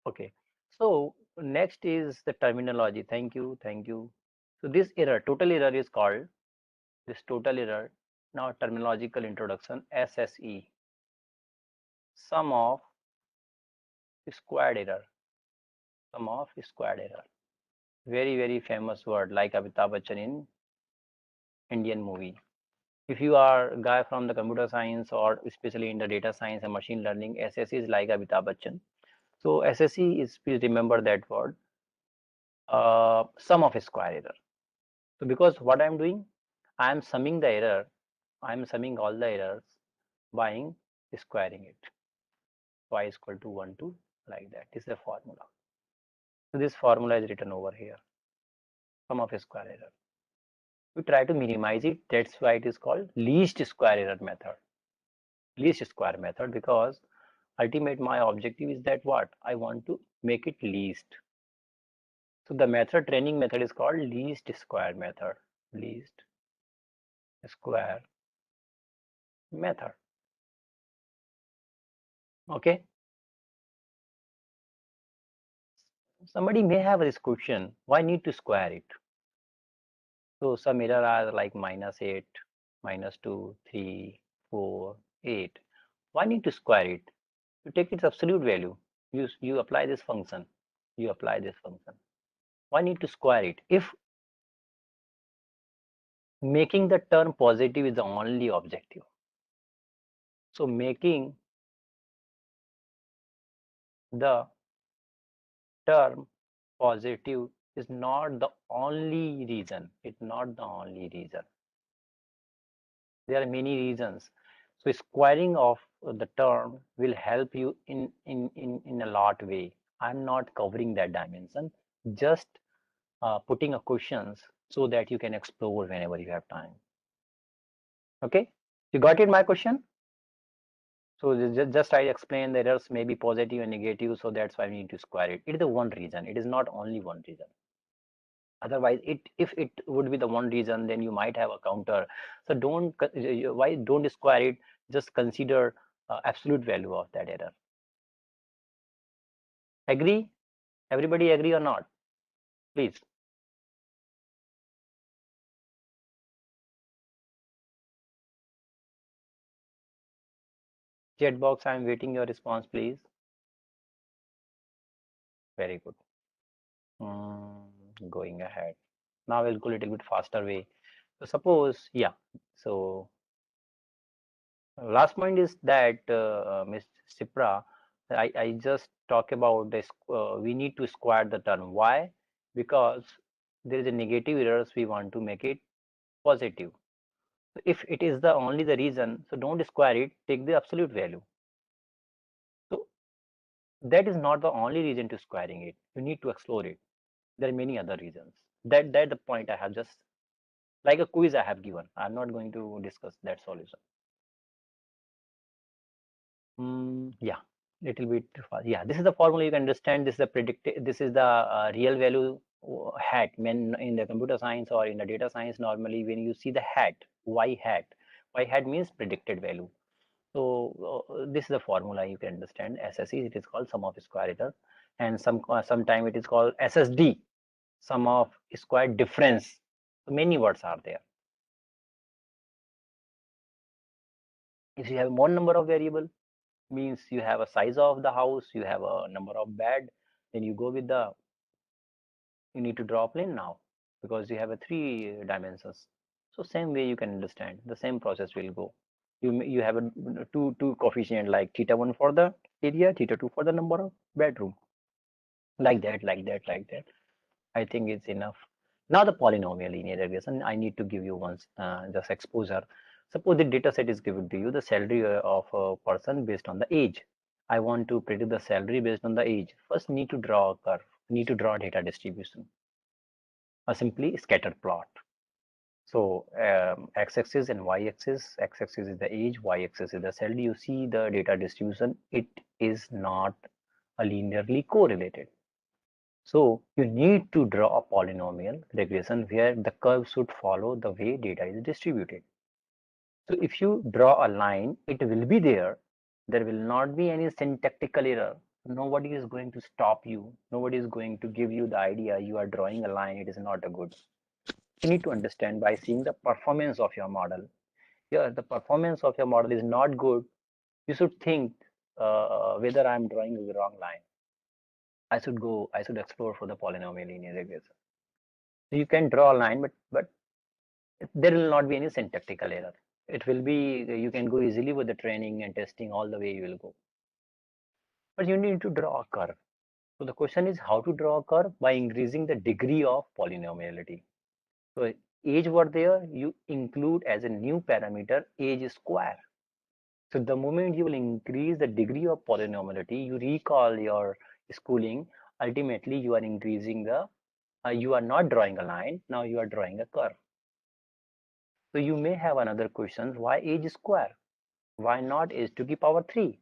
Okay. So next is the terminology. Thank you. So this error, total error is called this total error. Now terminological introduction, SSE, sum of squared error. Very famous word, like Amitabh Bachchan in Indian movie. If you are a guy from the computer science or especially in the data science and machine learning, SSE is like Amitabh Bachchan. So SSE is, please remember that word, sum of square error. So because what I'm doing, I'm summing the error, I'm summing all the errors by squaring it. Y is equal to 1 to like that. This is the formula. So this formula is written over here, sum of square error. We try to minimize it. That's why it is called least square error method. Least square method, because ultimate my objective is that what I want to make it least. So the method, training method, is called least square method. Least square method. Okay. Somebody may have this question, why need to square it? So some error are like -8, -2, 3, 4, 8. Why need to square it? You take its absolute value. You apply this function. Why need to square it? If making the term positive is the only objective. So making the term positive is not the only reason. It's not the only reason. There are many reasons. So squaring of the term will help you in a lot way. I'm not covering that dimension. Just putting a questions so that you can explore whenever you have time. Okay, you got it, my question? So just I explained the errors may be positive and negative, so that's why we need to square it. It is the one reason. It is not only one reason. Otherwise, if it would be the one reason, then you might have a counter. So why don't square it? Just consider absolute value of that error. Agree? Everybody agree or not? Please. Chat box, I'm waiting your response, please. Very good. Going ahead. Now we'll go a little bit faster way. So suppose, yeah. So last point is that Ms. Sipra, I just talk about this. We need to square the term. Why? Because there is a negative errors. We want to make it positive. If it is the only the reason, so don't square it. Take the absolute value. So that is not the only reason to squaring it. You need to explore it. There are many other reasons. That the point I have just like a quiz I have given. I'm not going to discuss that solution. Yeah, little bit fast. Yeah, this is the formula you can understand. This is the This is the real value hat. When in the computer science or in the data science, normally when you see the hat, y hat means predicted value. So this is the formula you can understand. SSE, it is called sum of square error, and sometime it is called SSD, sum of square difference. So many words are there. If you have more number of variable, means you have a size of the house, you have a number of bed, then you go with the, you need to draw a plane now because you have a 3 dimensions. So same way you can understand, the same process will go. You have a two coefficient like theta 1 for the area, theta 2 for the number of bedroom, like that. I think it's enough. Now the polynomial linear regression, I need to give you once just exposure. Suppose the data set is given to you, the salary of a person based on the age. I want to predict the salary based on the age. First need to draw a curve, need to draw data distribution, or simply scatter plot. So x-axis and y-axis, x-axis is the age, y-axis is the salary. You see the data distribution, it is not a linearly correlated. So you need to draw a polynomial regression where the curve should follow the way data is distributed. So if you draw a line, it will be there. There will not be any syntactical error. Nobody is going to stop you. Nobody is going to give you the idea you are drawing a line. It is not a good. You need to understand by seeing the performance of your model. Here, the performance of your model is not good. You should think whether I'm drawing the wrong line. I should explore for the polynomial linear regression. So you can draw a line, but there will not be any syntactical error. It will be, you can go easily with the training and testing, all the way you will go. But you need to draw a curve. So the question is how to draw a curve by increasing the degree of polynomiality. So age were there, you include as a new parameter age square. So the moment you will increase the degree of polynomiality, you recall your schooling, ultimately you are increasing the, you are not drawing a line, now you are drawing a curve. So you may have another question, why age square? Why not h to the power 3?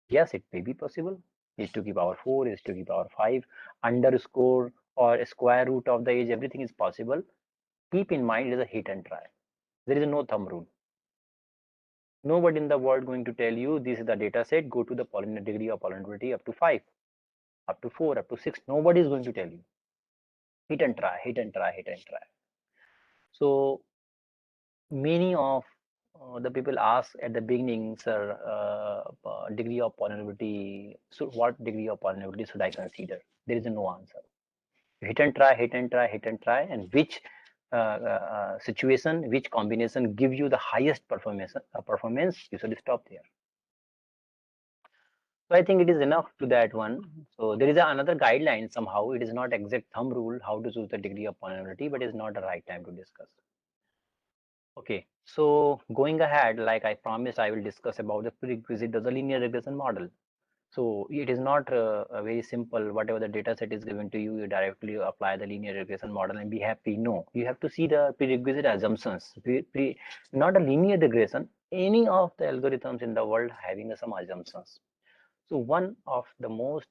Yes, it may be possible. H to the power 4, h to the power 5, underscore or square root of the age, everything is possible. Keep in mind it is a hit and try. There is no thumb rule. Nobody in the world going to tell you this is the data set, go to the degree of polynomiality up to 5, up to 4, up to 6. Nobody is going to tell you. Hit and try, hit and try, hit and try. So many of the people ask at the beginning, sir, degree of polynomiality. So what degree of polynomiality should I consider? There is no answer. Hit and try, hit and try, hit and try, and which situation, which combination give you the highest performance, you should stop there. So I think it is enough to that one. So there is another guideline somehow. It is not exact thumb rule how to choose the degree of polynomiality, but it's not the right time to discuss. Okay, so going ahead, like I promised, I will discuss about the prerequisite of the linear regression model. So it is not very simple. Whatever the data set is given to you, you directly apply the linear regression model and be happy. No, you have to see the prerequisite assumptions. Not a linear regression. Any of the algorithms in the world having some assumptions. So one of the most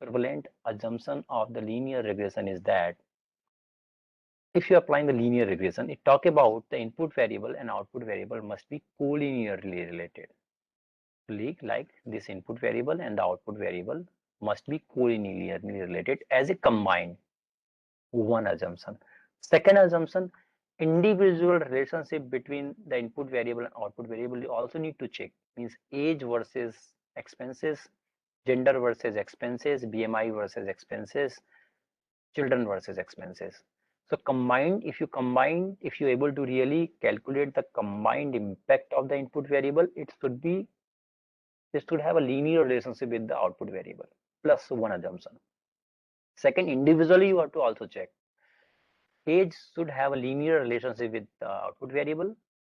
prevalent assumption of the linear regression is that if you are applying the linear regression, it talk about the input variable and output variable must be collinearly related. Like this input variable and the output variable must be collinearly related as a combined. One assumption. Second assumption, individual relationship between the input variable and output variable you also need to check. Means age versus expenses, gender versus expenses, BMI versus expenses, children versus expenses. So combined, if you're able to really calculate the combined impact of the input variable, it should have a linear relationship with the output variable plus one assumption. Second, individually you have to also check. Age should have a linear relationship with the output variable.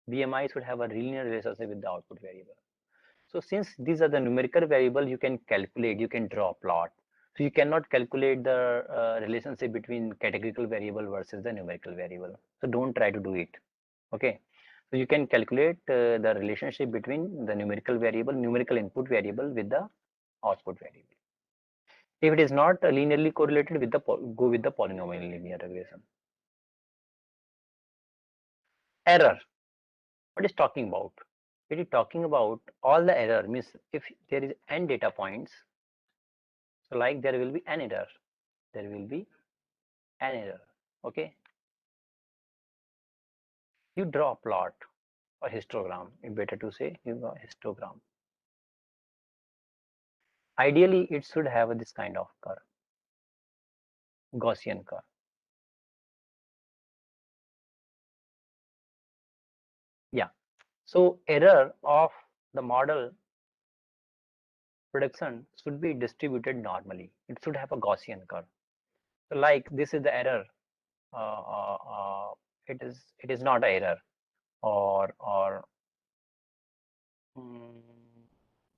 BMI should have a linear relationship with the output variable. So since these are the numerical variable, you can calculate, you can draw a plot. So you cannot calculate the relationship between categorical variable versus the numerical variable. So don't try to do it. Okay. So you can calculate the relationship between the numerical variable, numerical input variable with the output variable. If it is not linearly correlated with the go with the polynomial linear regression. Error. What is talking about? It is talking about all the error means if there is n data points, so like there will be an error. There will be an error. Okay. You draw a plot or histogram. It's better to say you draw a histogram. Ideally, it should have this kind of curve, Gaussian curve. Yeah. So error of the model prediction should be distributed normally. It should have a Gaussian curve. So like this is the error. It is not an error or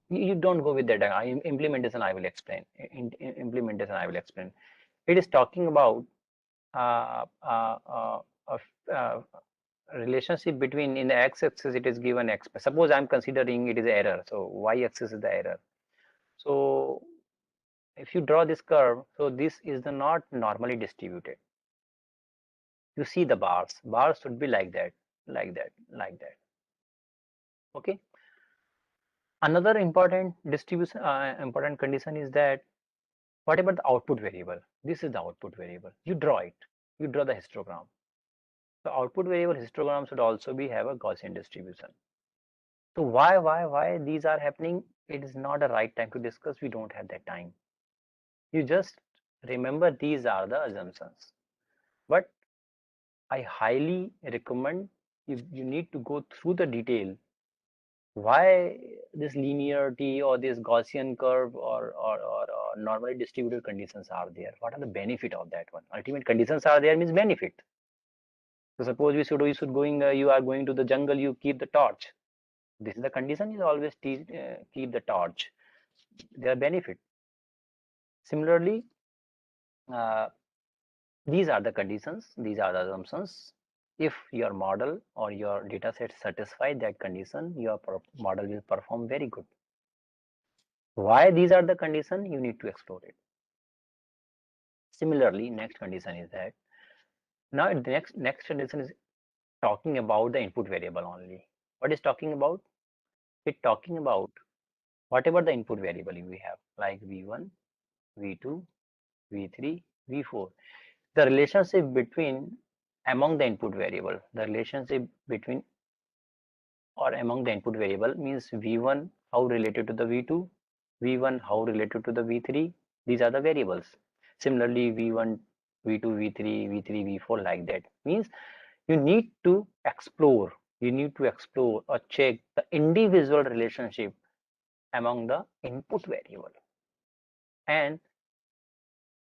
you don't go with that. Implementation I will explain. Implementation I will explain. It is talking about a relationship between in the x-axis it is given x. Suppose I'm considering it is error, so y-axis is the error. So if you draw this curve, so this is the not normally distributed. You see the bars. Bars should be like that, like that, like that. Okay. Another important distribution, important condition is that what about the output variable? This is the output variable. You draw it. You draw the histogram. The output variable histogram should also be have a Gaussian distribution. So why these are happening? It is not the right time to discuss. We don't have that time. You just remember these are the assumptions. But I highly recommend you need to go through the detail. Why this linearity or this Gaussian curve or normally distributed conditions are there? What are the benefit of that one? Ultimate conditions are there means benefit. So suppose you are going to the jungle, you keep the torch. This is the condition is always keep the torch. Their benefit. Similarly, uh, these are the conditions, these are the assumptions. If your model or your data set satisfy that condition, your model will perform very good. Why these are the conditions? You need to explore it. Similarly, next condition is that now the next condition is talking about the input variable only. What is talking about? It talking about whatever the input variable we have, like v1, v2, v3, v4. The relationship between among the input variable, the relationship between or among the input variable means v1 how related to the v2, v1 how related to the v3. These are the variables. Similarly, v1, v2, v3, v3, v4 like that. Means you need to explore. You need to explore or check the individual relationship among the input variable. And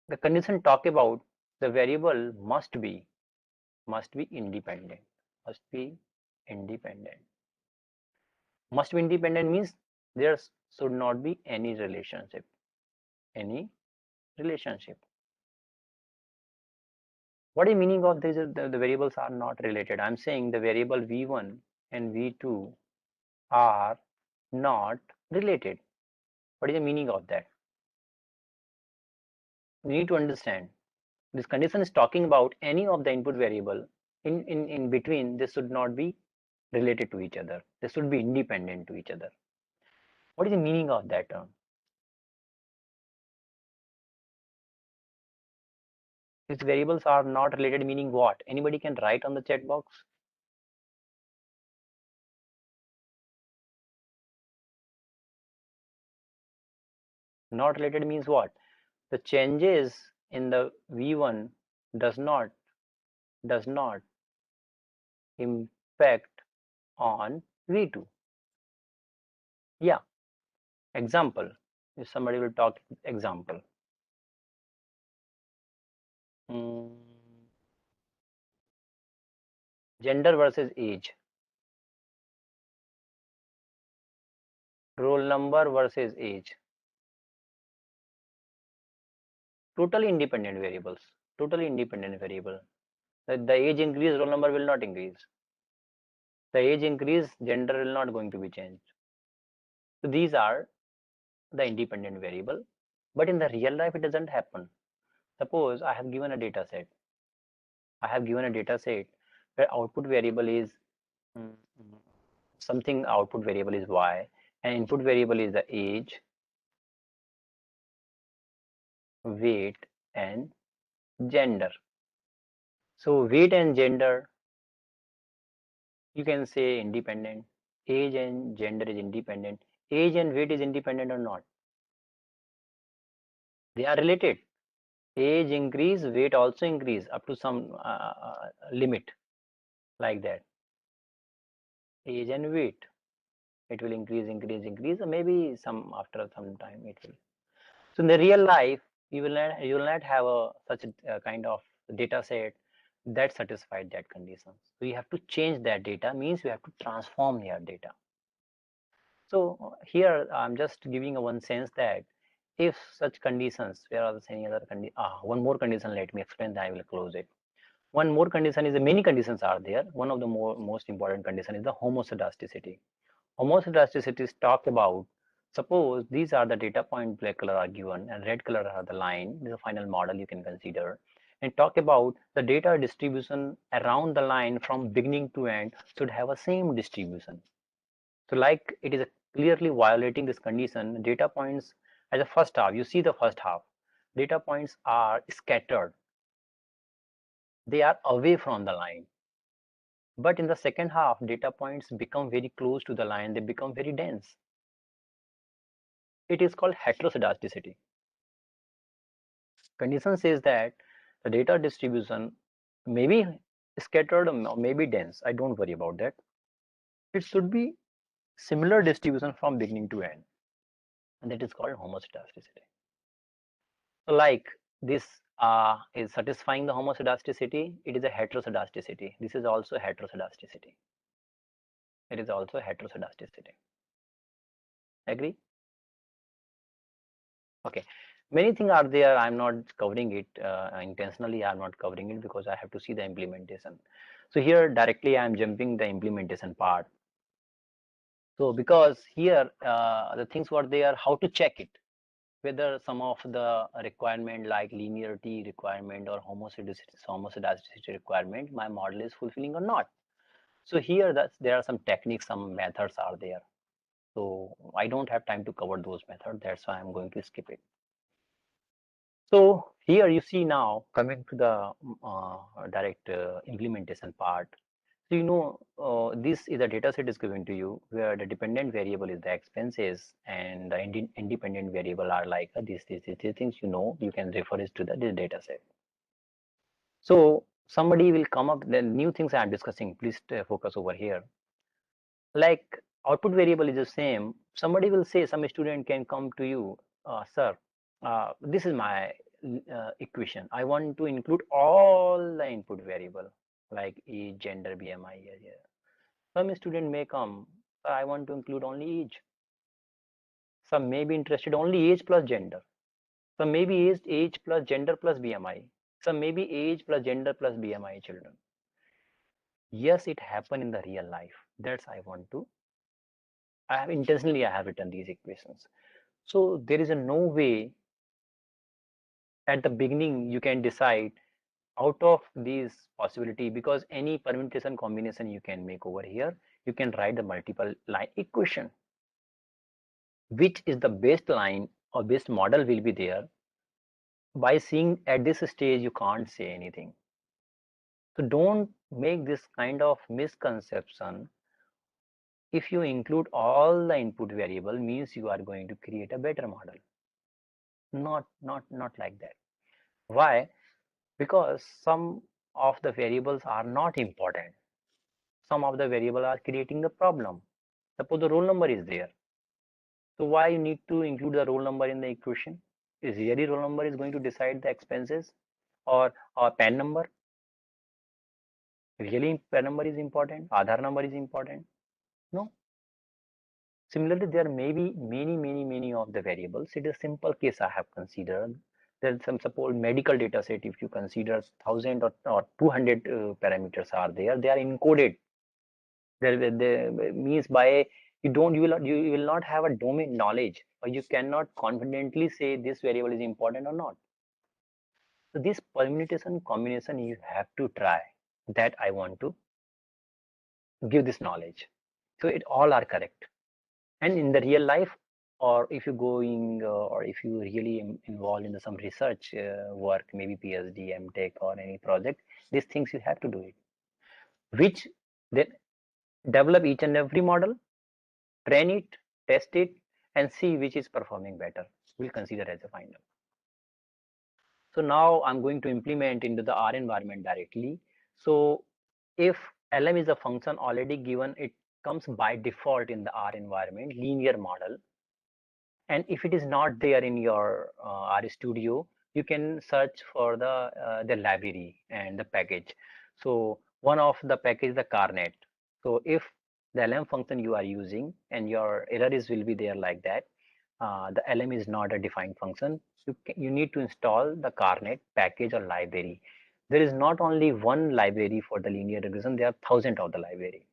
the condition talk about the variable must be independent. Must be independent. Must be independent means there's should not be any relationship. Any relationship. What is the meaning of this? The variables are not related. I'm saying the variable v1 and v2 are not related. What is the meaning of that? We need to understand. This condition is talking about any of the input variable in between. They should not be related to each other. They should be independent to each other. What is the meaning of that term? These variables are not related, meaning what? Anybody can write on the chat box. Not related means what? The changes in the v1 does not impact on v2. Yeah. Example. If somebody will talk example. Gender versus age. Roll number versus age. Totally independent variables. Totally independent variable. The age increase, roll number will not increase. The age increase, gender will not going to be changed. So these are the independent variable. But in the real life, it doesn't happen. Suppose I have given a data set. I have given a data set where output variable is something, output variable is y, and input variable is the age, weight, and gender. So weight and gender, you can say independent. Age and gender is independent. Age and weight is independent or not? They are related. Age increase, weight also increase up to some limit, like that. Age and weight, it will increase, or maybe some after some time it will. So in the real life, you will not have such a kind of data set that satisfied that condition. So you have to change that data, means you have to transform your data. So here I'm just giving a one sense that if such conditions, where are any other condition? One more condition, let me explain, then I will close it. One more condition is, many conditions are there. One of the most important condition is the homoscedasticity. Homoscedasticity is talked about. Suppose these are the data point, black color are given and red color are the line. This is a final model you can consider, and talk about the data distribution around the line from beginning to end should have a same distribution. So like it is clearly violating this condition. Data points at the first half, you see the first half, data points are scattered. They are away from the line. But in the second half, data points become very close to the line. They become very dense. It is called heteroscedasticity. Condition says that the data distribution may be scattered or may be dense. I don't worry about that. It should be similar distribution from beginning to end. And that is called homoscedasticity. So like this is satisfying the homoscedasticity. It is a heteroscedasticity. This is also heteroscedasticity. It is also heteroscedasticity. Agree? Okay. Many things are there. I'm not covering it intentionally. I'm not covering it because I have to see the implementation. So here directly I'm jumping the implementation part. So because here the things were there, how to check it, whether some of the requirement like linearity requirement or homoscedasticity requirement, my model is fulfilling or not. So here there are some techniques, some methods are there. So I don't have time to cover those methods. That's why I'm going to skip it. So here you see now coming to the direct implementation part. So you know this is a data set is given to you where the dependent variable is the expenses and the independent variable are like these things, you know, you can refer it to the data set. So somebody will come up, the new things I am discussing, please focus over here. Like output variable is the same. Somebody will say, some student can come to you, sir, this is my equation. I want to include all the input variable like age, gender, BMI. Some student may come, I want to include only age. Some may be interested only age plus gender. Some may be age plus gender plus BMI. Some may be age plus gender plus BMI children. Yes, it happened in the real life. That's I want to. I have intentionally I have written these equations. So there is a no way at the beginning you can decide out of these possibility, because any permutation combination you can make over here, you can write the multiple line equation. Which is the best line or best model will be there. By seeing at this stage, you can't say anything. So don't make this kind of misconception. If you include all the input variable means you are going to create a better model. Not like that. Why? Because some of the variables are not important. Some of the variable are creating the problem. Suppose the roll number is there. So why you need to include the roll number in the equation? Is really roll number is going to decide the expenses, or PAN number? Really PAN number is important? Aadhaar number is important? No. Similarly, there may be many of the variables. It is a simple case I have considered. There's some suppose medical data set. If you consider 1,000 or 200 parameters are there, they are encoded. There means by you will not have a domain knowledge, or you cannot confidently say this variable is important or not. So this permutation combination you have to try. That I want to give this knowledge. So it all are correct. And in the real life, or if you going or if you really involved in some research work, maybe PhD, MTech or any project, these things you have to do it. Which then develop each and every model, train it, test it, and see which is performing better. We'll consider as a final. So now I'm going to implement into the R environment directly. So if LM is a function already given, it comes by default in the R environment, linear model. And if it is not there in your RStudio, you can search for the library and the package. So one of the package, the Carnet. So if the LM function you are using and your error is will be there like that, the LM is not a defined function. You need to install the Carnet package or library. There is not only one library for the linear regression, there are thousands of the library.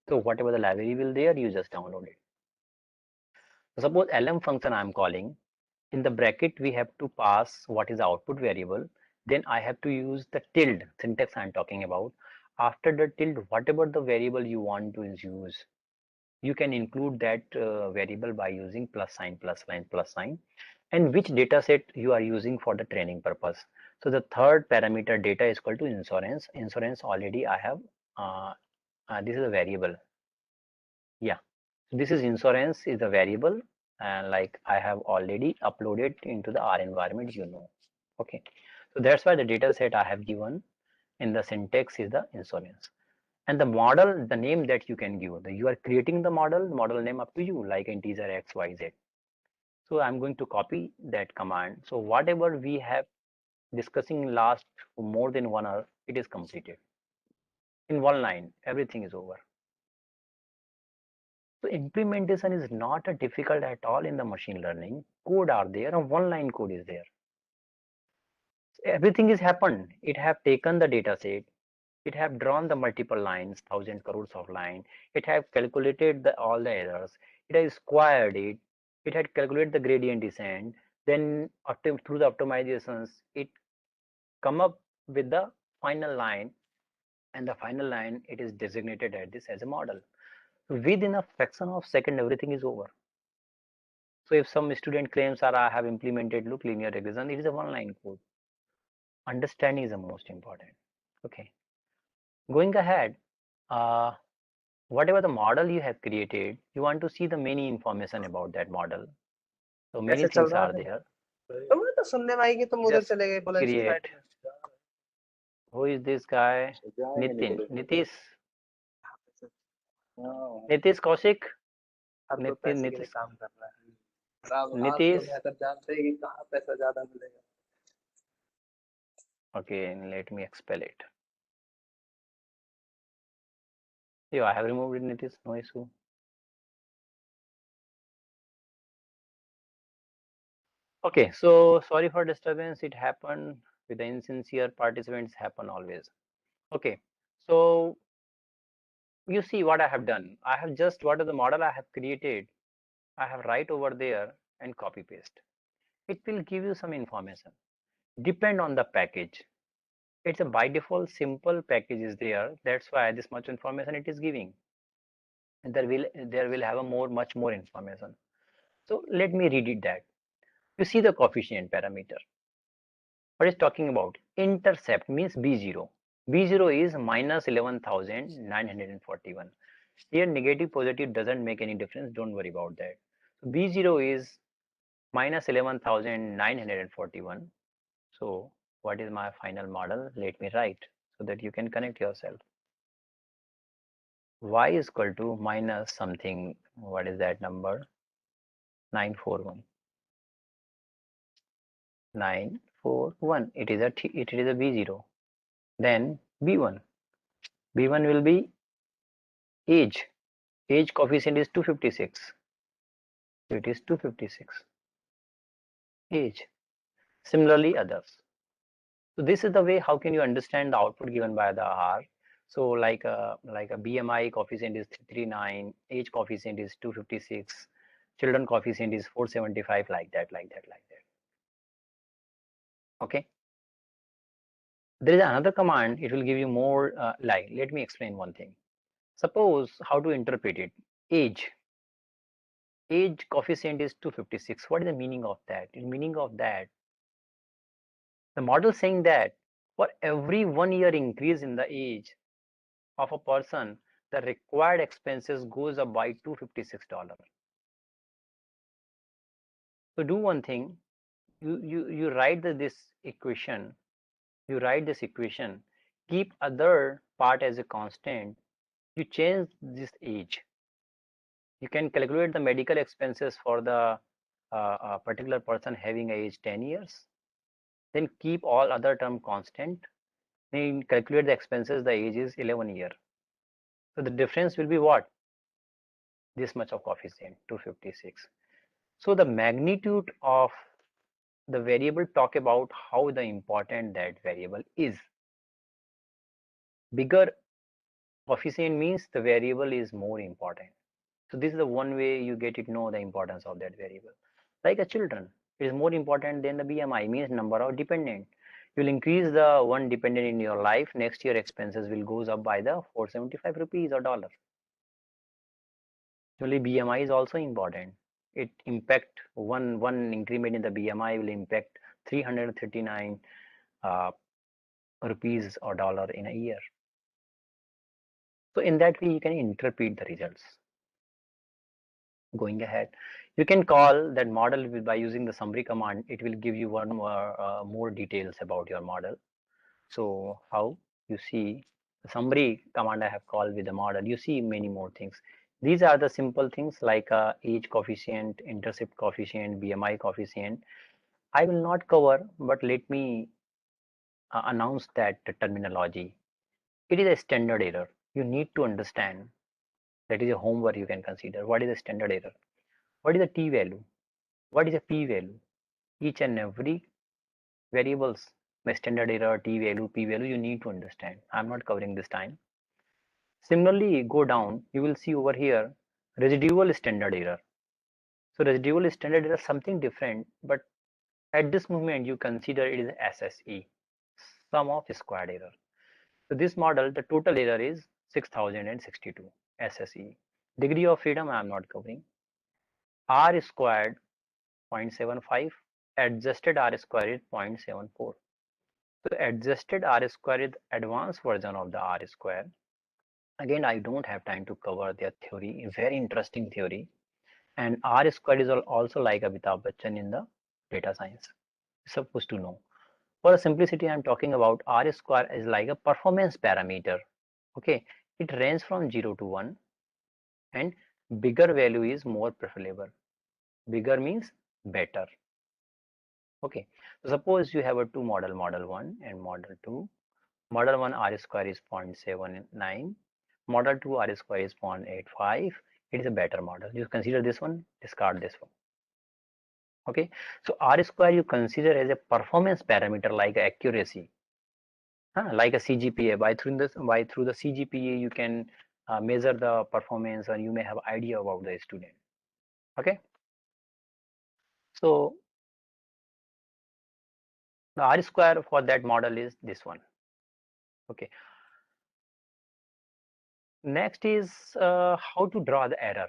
So whatever the library will there, you just download it. So suppose LM function I'm calling, in the bracket we have to pass what is the output variable, then I have to use the tilde syntax I'm talking about. After the tilde, whatever the variable you want to use, you can include that variable by using plus sign, and which data set you are using for the training purpose. So the third parameter data is equal to insurance already I have this is a variable. Yeah, so this is insurance is a variable, and like I have already uploaded into the R environment, okay. So that's why the data set I have given in the syntax is the insurance. And the model, the name that you can give, you are creating the model name up to you, like integer x, y, z. So I'm going to copy that command. So whatever we have discussing last more than 1 hour, it is completed. In one line, everything is over. So implementation is not a difficult at all in the machine learning. Code are there, and one line code is there. Everything is happened. It have taken the data set. It have drawn the multiple lines, 1,000 crores of line. It have calculated all the errors. It has squared it. It had calculated the gradient descent. Then through the optimizations, it come up with the final line, and the final line it is designated as this as a model. Within a fraction of second, everything is over. So if some student claims that I have implemented look linear regression, it is a one line code. Understanding is the most important. Okay. Going ahead, uh, whatever the model you have created, you want to see the many information about that model. So many कैसे चल things रहा are है? there. तो मैं तो सुनने में आएगी तुम उधर Just चले गए बोला इस create. slide में। Who is this guy? Nitin. Nitish. Nitish Kaushik. हर कोई Nitin पैसे के लिए Nitish. काम कर रहा है। आप Nitish. तो बेहतर जानते हैं कि कहाँ पैसा ज्यादा मिलेगा। Okay, let me expel it. Yeah, I have removed it, Nitish. No issue. Okay, so sorry for disturbance. It happened with the insincere participants, happen always. Okay, so you see what I have done. I have just, what is the model I have created? I have write over there and copy paste. It will give you some information. Depend on the package. It's a by default simple package is there. That's why this much information it is giving. And there will have a much more information. So let me read it that. You see the coefficient parameter. What is talking about? Intercept means B0. B0 is minus 11,941. Here negative positive doesn't make any difference. Don't worry about that. So B0 is minus 11,941. So what is my final model? Let me write so that you can connect yourself. Y is equal to minus something. What is that number? 941. 941. It is a B0. Then B1. B1 will be age. Age coefficient is 256. So it is 256. Age. Similarly, others. So this is the way how can you understand the output given by the R. So like a BMI coefficient is 339, age coefficient is 256, children coefficient is 475, like that. Okay. There is another command. It will give you more let me explain one thing. Suppose how to interpret it. Age coefficient is 256. What is the meaning of that? The meaning of that, the model saying that for every 1 year increase in the age of a person, the required expenses goes up by $256. So do one thing, you write this equation, keep other part as a constant, you change this age. You can calculate the medical expenses for the particular person having age 10 years, then keep all other term constant, then calculate the expenses, the age is 11 year. So the difference will be what? This much of coefficient, 256. So the magnitude of the variable talk about how the important that variable is. Bigger coefficient means the variable is more important. So this is the one way you get to know the importance of that variable. Like a children, it is more important than the BMI, means number of dependent. You'll increase the one dependent in your life, next year expenses will goes up by the 475 rupees or dollar. Actually BMI is also important. It impact one increment in the BMI will impact 339 rupees or dollar in a year. So in that way you can interpret the results. Going ahead, you can call that model by using the summary command. It will give you one more details about your model. So how you see the summary command I have called with the model, you see many more things. These are the simple things like age coefficient, intercept coefficient, BMI coefficient. I will not cover, but let me announce that terminology. It is a standard error. You need to understand. That is a homework you can consider. What is a standard error? What is a t value? What is a p value? Each and every variables, my standard error, t value, p value, you need to understand. I'm not covering this time. Similarly, go down, you will see over here residual standard error. So residual standard error is something different, but at this moment you consider it is SSE, sum of squared error. So this model, the total error is 6062 SSE. Degree of freedom I am not covering. R squared 0.75, adjusted R square is 0.74. So adjusted R square is advanced version of the R square. Again, I don't have time to cover their theory, very interesting theory. And R square is also like Amitabh Bachchan in the data science. You're supposed to know. For simplicity, I'm talking about R square is like a performance parameter. Okay, it ranges from 0 to 1, and bigger value is more preferable. Bigger means better. Okay, so suppose you have a two model 1 and model 2. Model 1 R square is 0.79. Model 2 R square is 0.85. It is a better model. You consider this one, discard this one. Okay, so R square you consider as a performance parameter like accuracy, like a CGPA. Through the CGPA you can measure the performance, and you may have idea about the student. Okay, so the R square for that model is this one. Okay, next is how to draw the error.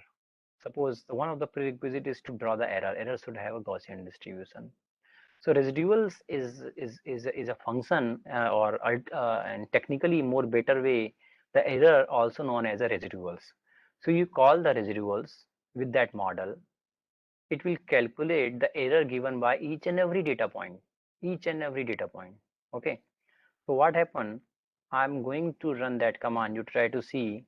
Suppose one of the prerequisite is to draw the error. Error should have a Gaussian distribution. So residuals is a function and technically more better way, the error also known as a residuals. So you call the residuals with that model. It will calculate the error given by each and every data point. Okay. So what happened? I'm going to run that command. You try to see.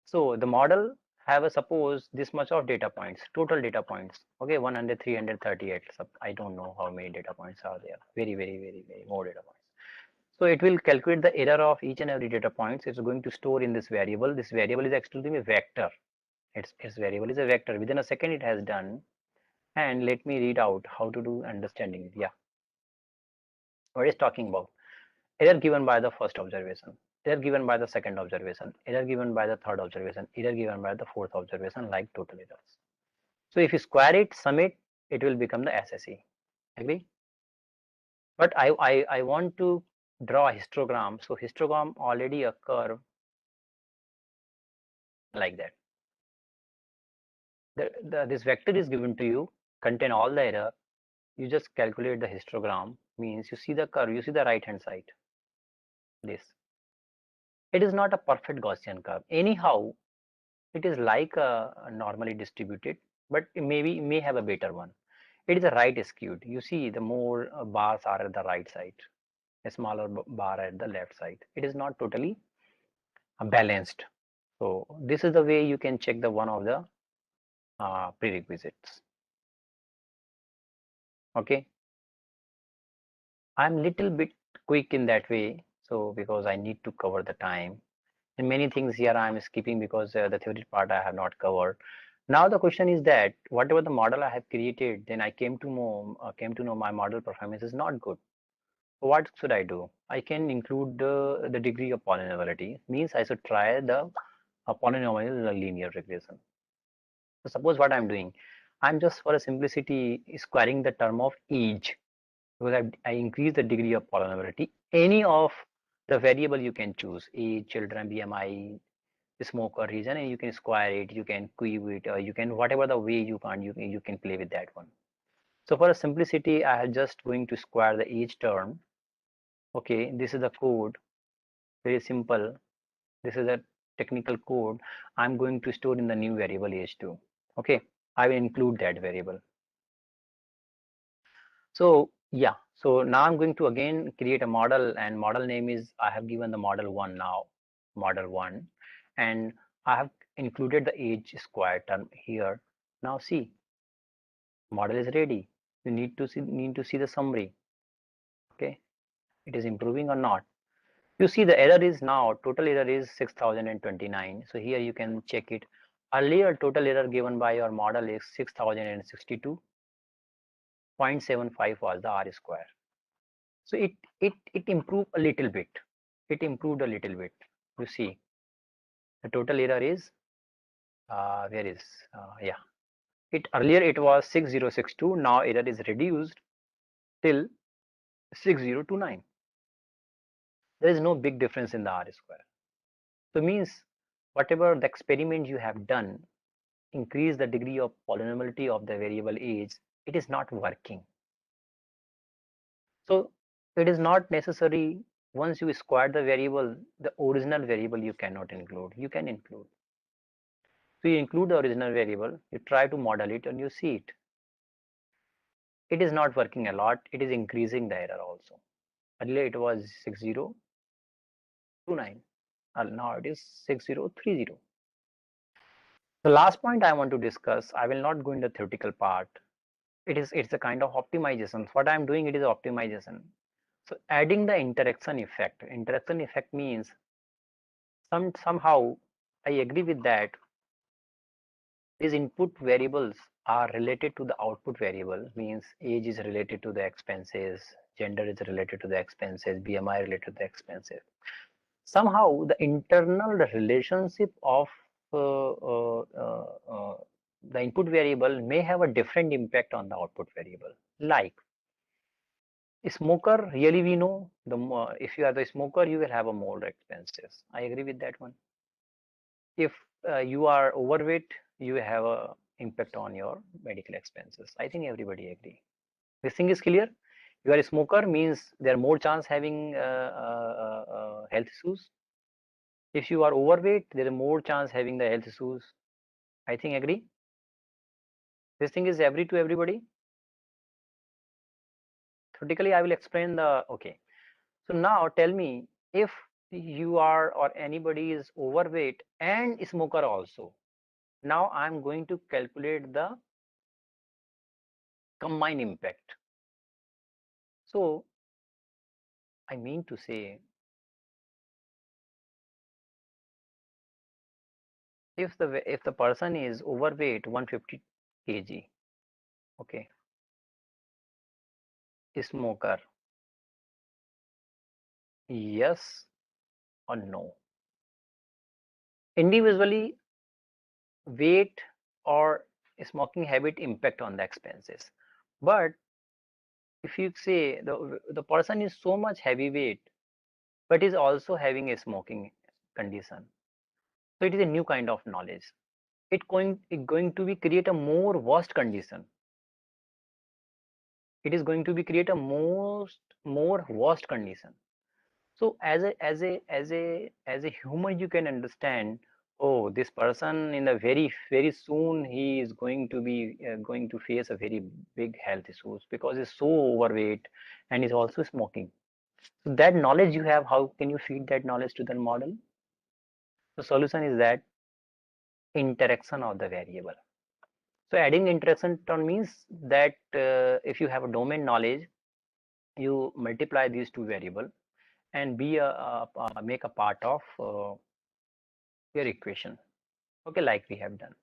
So the model have a suppose this much of data points, total data points. Okay, 100, 338. I don't know how many data points are there. Very more data points. So it will calculate the error of each and every data points. It's going to store in this variable. This variable is actually a vector. Its variable is a vector. Within a second it has done. And let me read out how to do understanding. Yeah. What is talking about? Error given by the first observation, error given by the second observation, error given by the third observation, error given by the fourth observation, like total errors. So if you square it, sum it, it will become the SSE. Agree? But I want to draw a histogram. So histogram already a curve like that. This vector is given to you, contain all the error. You just calculate the histogram, means you see the curve, you see the right hand side. This. It is not a perfect Gaussian curve. Anyhow, it is like a normally distributed, but it may have a better one. It is a right skewed. You see the more bars are at the right side, a smaller bar at the left side. It is not totally balanced. So this is the way you can check the one of the prerequisites. Okay, I'm little bit quick in that way, so because I need to cover the time, and many things here I'm skipping because the theory part I have not covered. Now the question is that whatever the model I have created, then I came to know my model performance is not good. So what should I do? I can include the degree of polynomiality. Means I should try the polynomial linear regression. So suppose what I'm doing, I'm just for a simplicity squaring the term of age, because I increase the degree of polynomiality. Any of the variable you can choose, age, children, BMI, smoker region, and you can square it, you can cube it, or you can whatever the way you can play with that one. So for a simplicity, I am just going to square the age term. Okay, this is the code, very simple. This is a technical code. I'm going to store in the new variable age2. Okay, I will include that variable. So yeah, so now I'm going to again create a model, and model name is, I have given the model 1 now, model 1, and I have included the age square term here. Now see, model is ready. You need to see the summary. Okay, it is improving or not. You see the error is now, total error is 6029. So here you can check it. Earlier total error given by your model is 6062. 0.75 was the R square. So it improved a little bit. It improved a little bit. You see, the total error is where is yeah. It earlier it was 6062. Now error is reduced till 6029. There is no big difference in the R square. So means whatever the experiment you have done, increase the degree of polynomiality of the variable age, it is not working. So it is not necessary, once you square the variable, the original variable you cannot include. You can include. So you include the original variable, you try to model it, and you see it. It is not working a lot. It is increasing the error also. Earlier it was 6029. Now it is 6030. The last point I want to discuss, I will not go into the theoretical part. It's a kind of optimization. What I'm doing, it is optimization. So adding the interaction effect. Interaction effect means somehow I agree with that. These input variables are related to the output variable, means age is related to the expenses, gender is related to the expenses, BMI related to the expenses. Somehow the internal relationship of the input variable may have a different impact on the output variable. Like smoker, really we know the more, if you are the smoker, you will have a more expenses. I agree with that one. If you are overweight, you have a impact on your medical expenses. I think everybody agree. This thing is clear. You are a smoker means there are more chance having health issues. If you are overweight, there is more chance having the health issues. I think agree. This thing is agree to everybody. Theoretically, I will explain the okay. So now tell me, if you are or anybody is overweight and smoker also, now I'm going to calculate the combined impact. So I mean to say, if the person is overweight 150 kg, okay, smoker, yes or no? Individually, weight or smoking habit impact on the expenses, but if you say the person is so much heavyweight but is also having a smoking condition, so it is a new kind of knowledge. It going to be create a more worst condition. It is going to be create a more worst condition. So as a human, you can understand, oh, this person in the very soon he is going to be going to face a very big health issues because he's so overweight and is also smoking. So that knowledge you have, how can you feed that knowledge to the model? The solution is that interaction of the variable. So adding interaction term means that if you have a domain knowledge, you multiply these two variable and make a part of your equation. Okay, like we have done.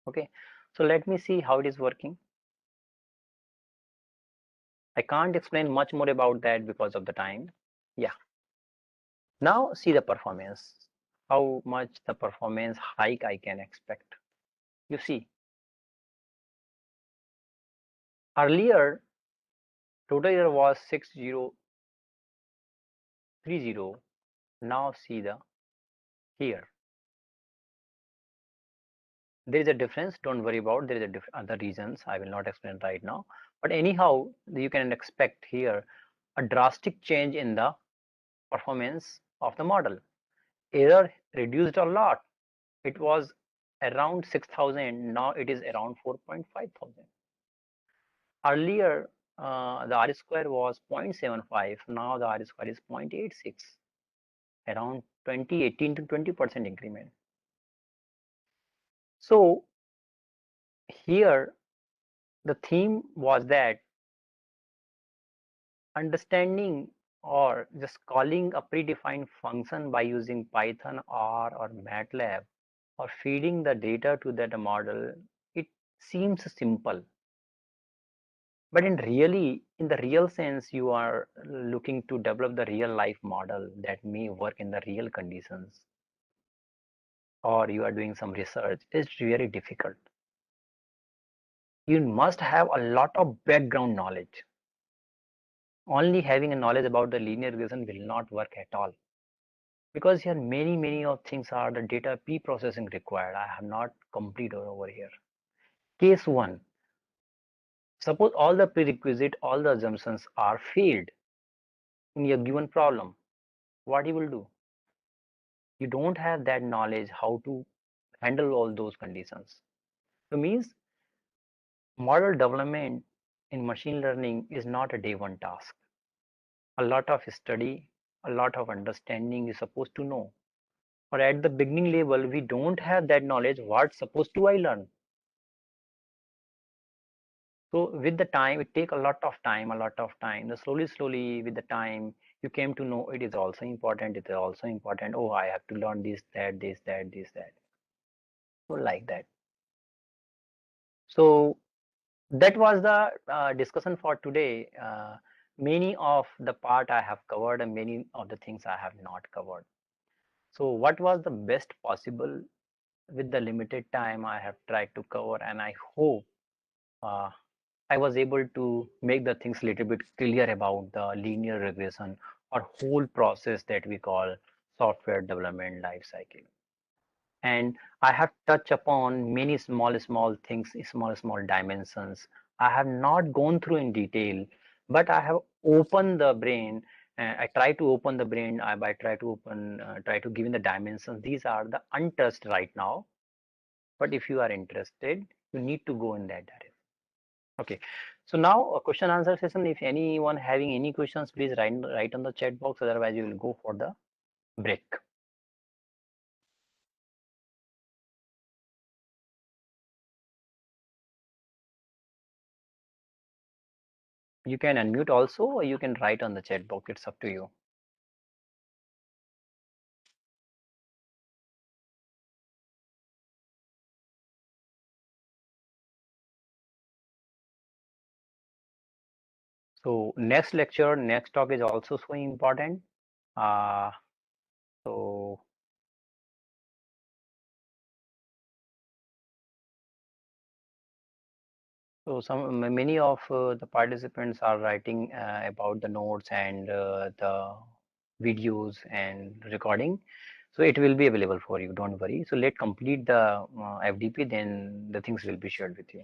Okay, so let me see how it is working. I can't explain much more about that because of the time. Yeah, now see the performance, how much the performance hike I can expect. You see, earlier total error was 6030. Now see the here there is a difference. Don't worry about, there is a other reasons I will not explain right now, but anyhow you can expect here a drastic change in the performance of the model. Error reduced a lot. It was around 6000, now it is around 4.5 thousand. Earlier the R square was 0.75, now the R square is 0.86, around 18 to 20% increment. So here the theme was that understanding or just calling a predefined function by using Python, R, or MATLAB, or feeding the data to that model, it seems simple. But in the real sense, you are looking to develop the real life model that may work in the real conditions, or you are doing some research. It's really difficult. You must have a lot of background knowledge. Only having a knowledge about the linear regression will not work at all, because here many of things are the data pre-processing required. I have not completed over here. Case 1, suppose all the prerequisite, all the assumptions are failed in your given problem. What you will do? You don't have that knowledge how to handle all those conditions. So means model development in machine learning is not a day one task. A lot of study, a lot of understanding is supposed to know. Or at the beginning level, we don't have that knowledge. What supposed to I learn? So with the time, it take a lot of time. The slowly with the time, you came to know it is also important. It is also important. Oh, I have to learn this, that, this, that, this, that. So like that. So that was the discussion for today. Many of the part I have covered and many of the things I have not covered. So what was the best possible with the limited time I have tried to cover, and I hope uh, I was able to make the things a little bit clear about the linear regression or whole process that we call software development life cycle. And I have touched upon many small things, small dimensions. I have not gone through in detail, but I have opened the brain. I try to open the brain. I try to open, try to give in the dimensions. These are the untouched right now. But if you are interested, you need to go in that direction. Okay. So now a question answer session. If anyone having any questions, please write on the chat box. Otherwise, you will go for the break. You can unmute also, or you can write on the chat box. It's up to you. So next lecture, next talk is also so important. Uh, so many of the participants are writing about the notes and the videos and recording. So it will be available for you. Don't worry. So let complete the FDP, then the things will be shared with you.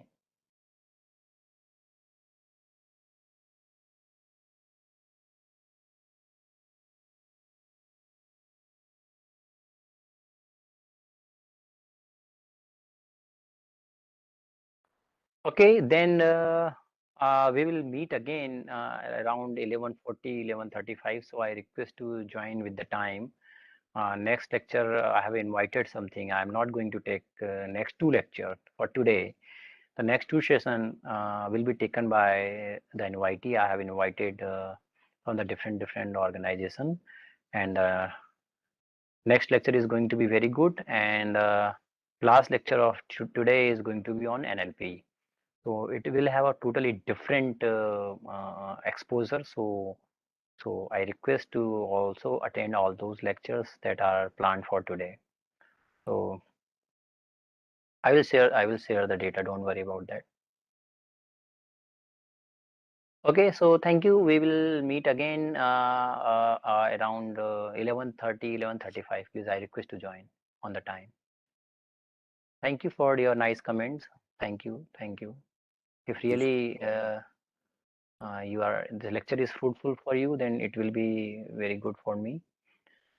Okay, then we will meet again around 11:40, 11:35. So I request to join with the time. Next lecture, I have invited something. I'm not going to take next two lectures for today. The next two session will be taken by the invitee. I have invited from the different organization, and next lecture is going to be very good. And last lecture of today is going to be on NLP. So it will have a totally different exposure. So I request to also attend all those lectures that are planned for today. So I will share the data. Don't worry about that. Okay, so thank you. We will meet again around 11:30, 11:35. Please, I request to join on the time. Thank you for your nice comments. Thank you. Thank you. If really the lecture is fruitful for you, then it will be very good for me.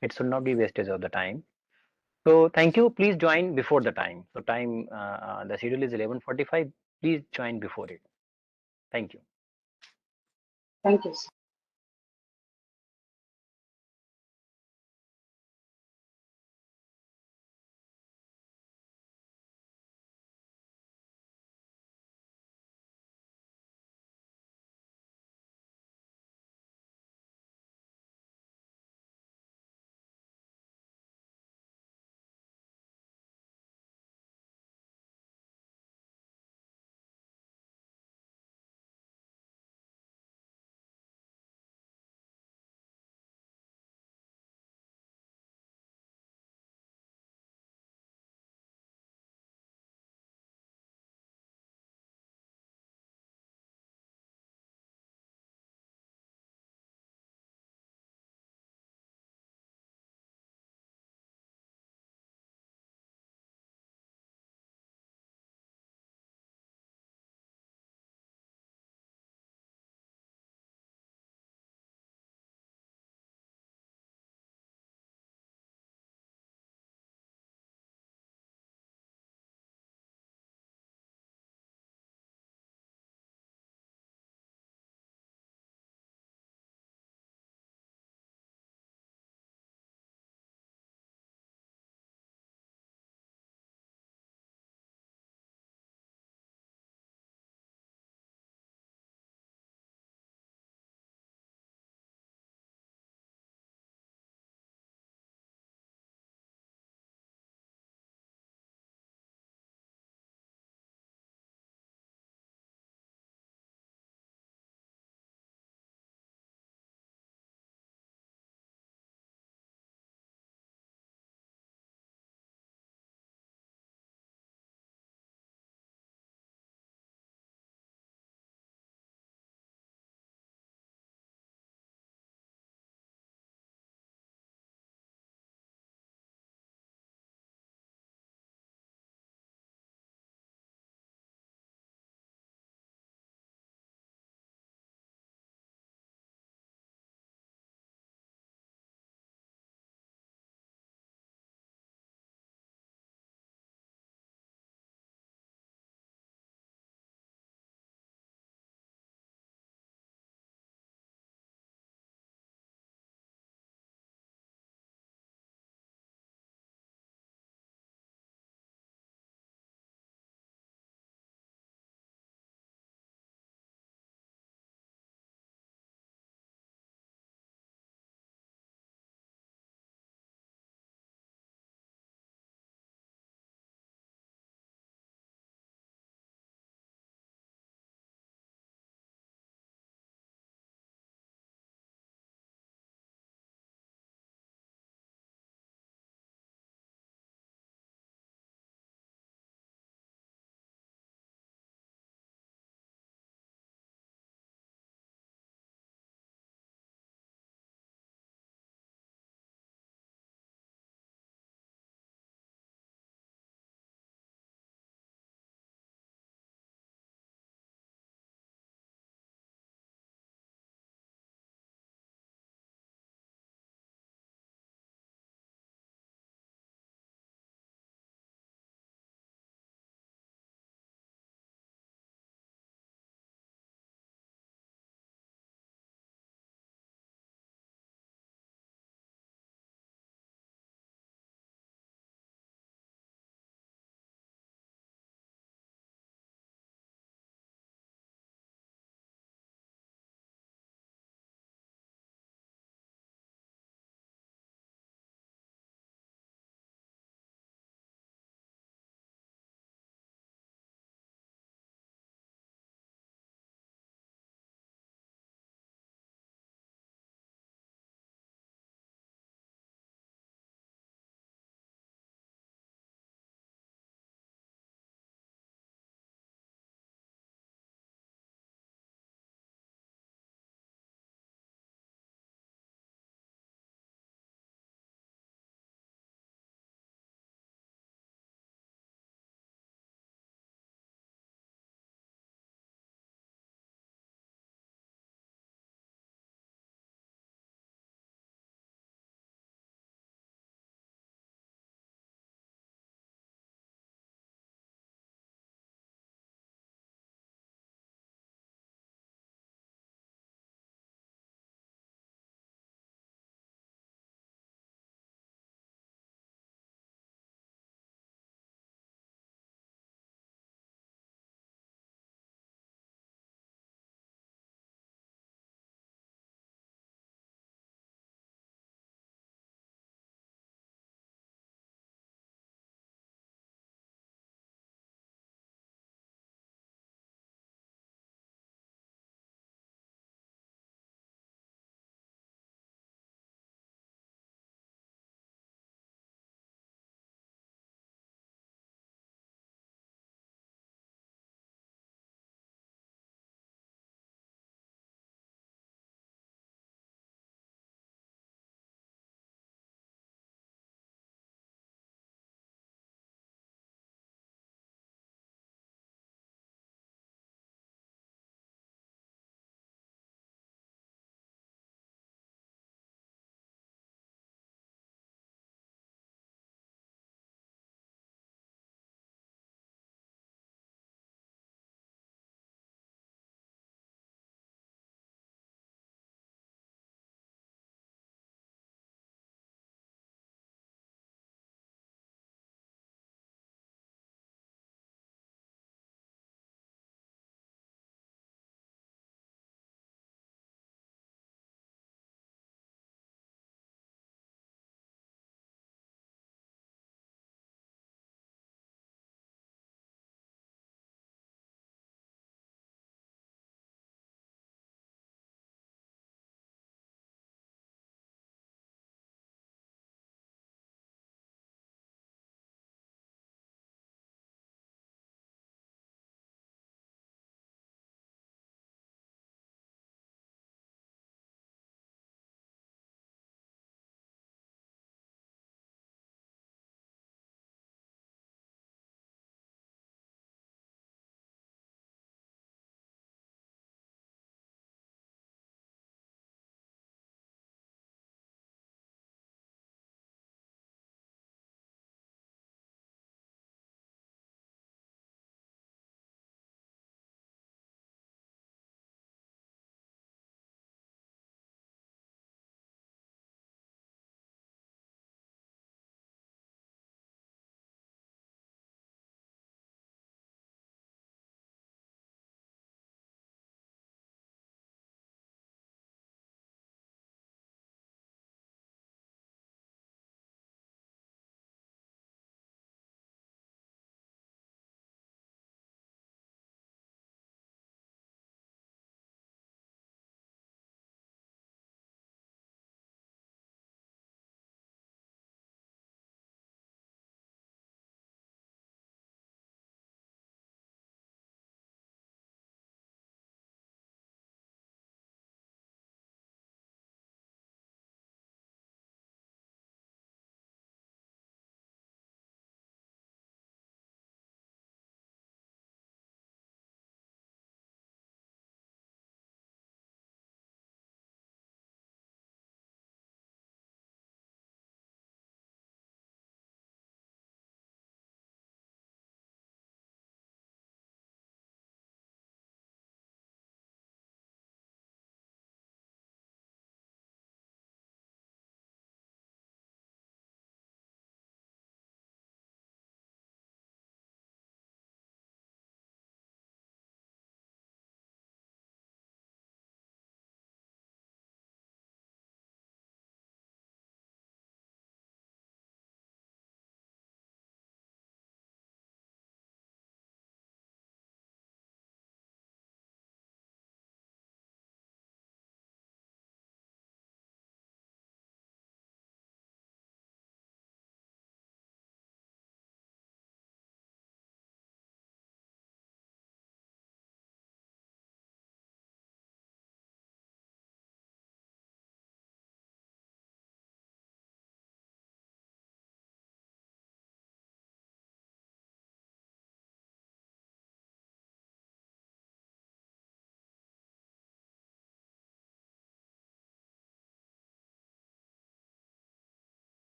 It should not be wastage of the time. So thank you. Please join before the time. So the schedule is 11:45. Please join before it. Thank you. Thank you.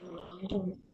I don't know.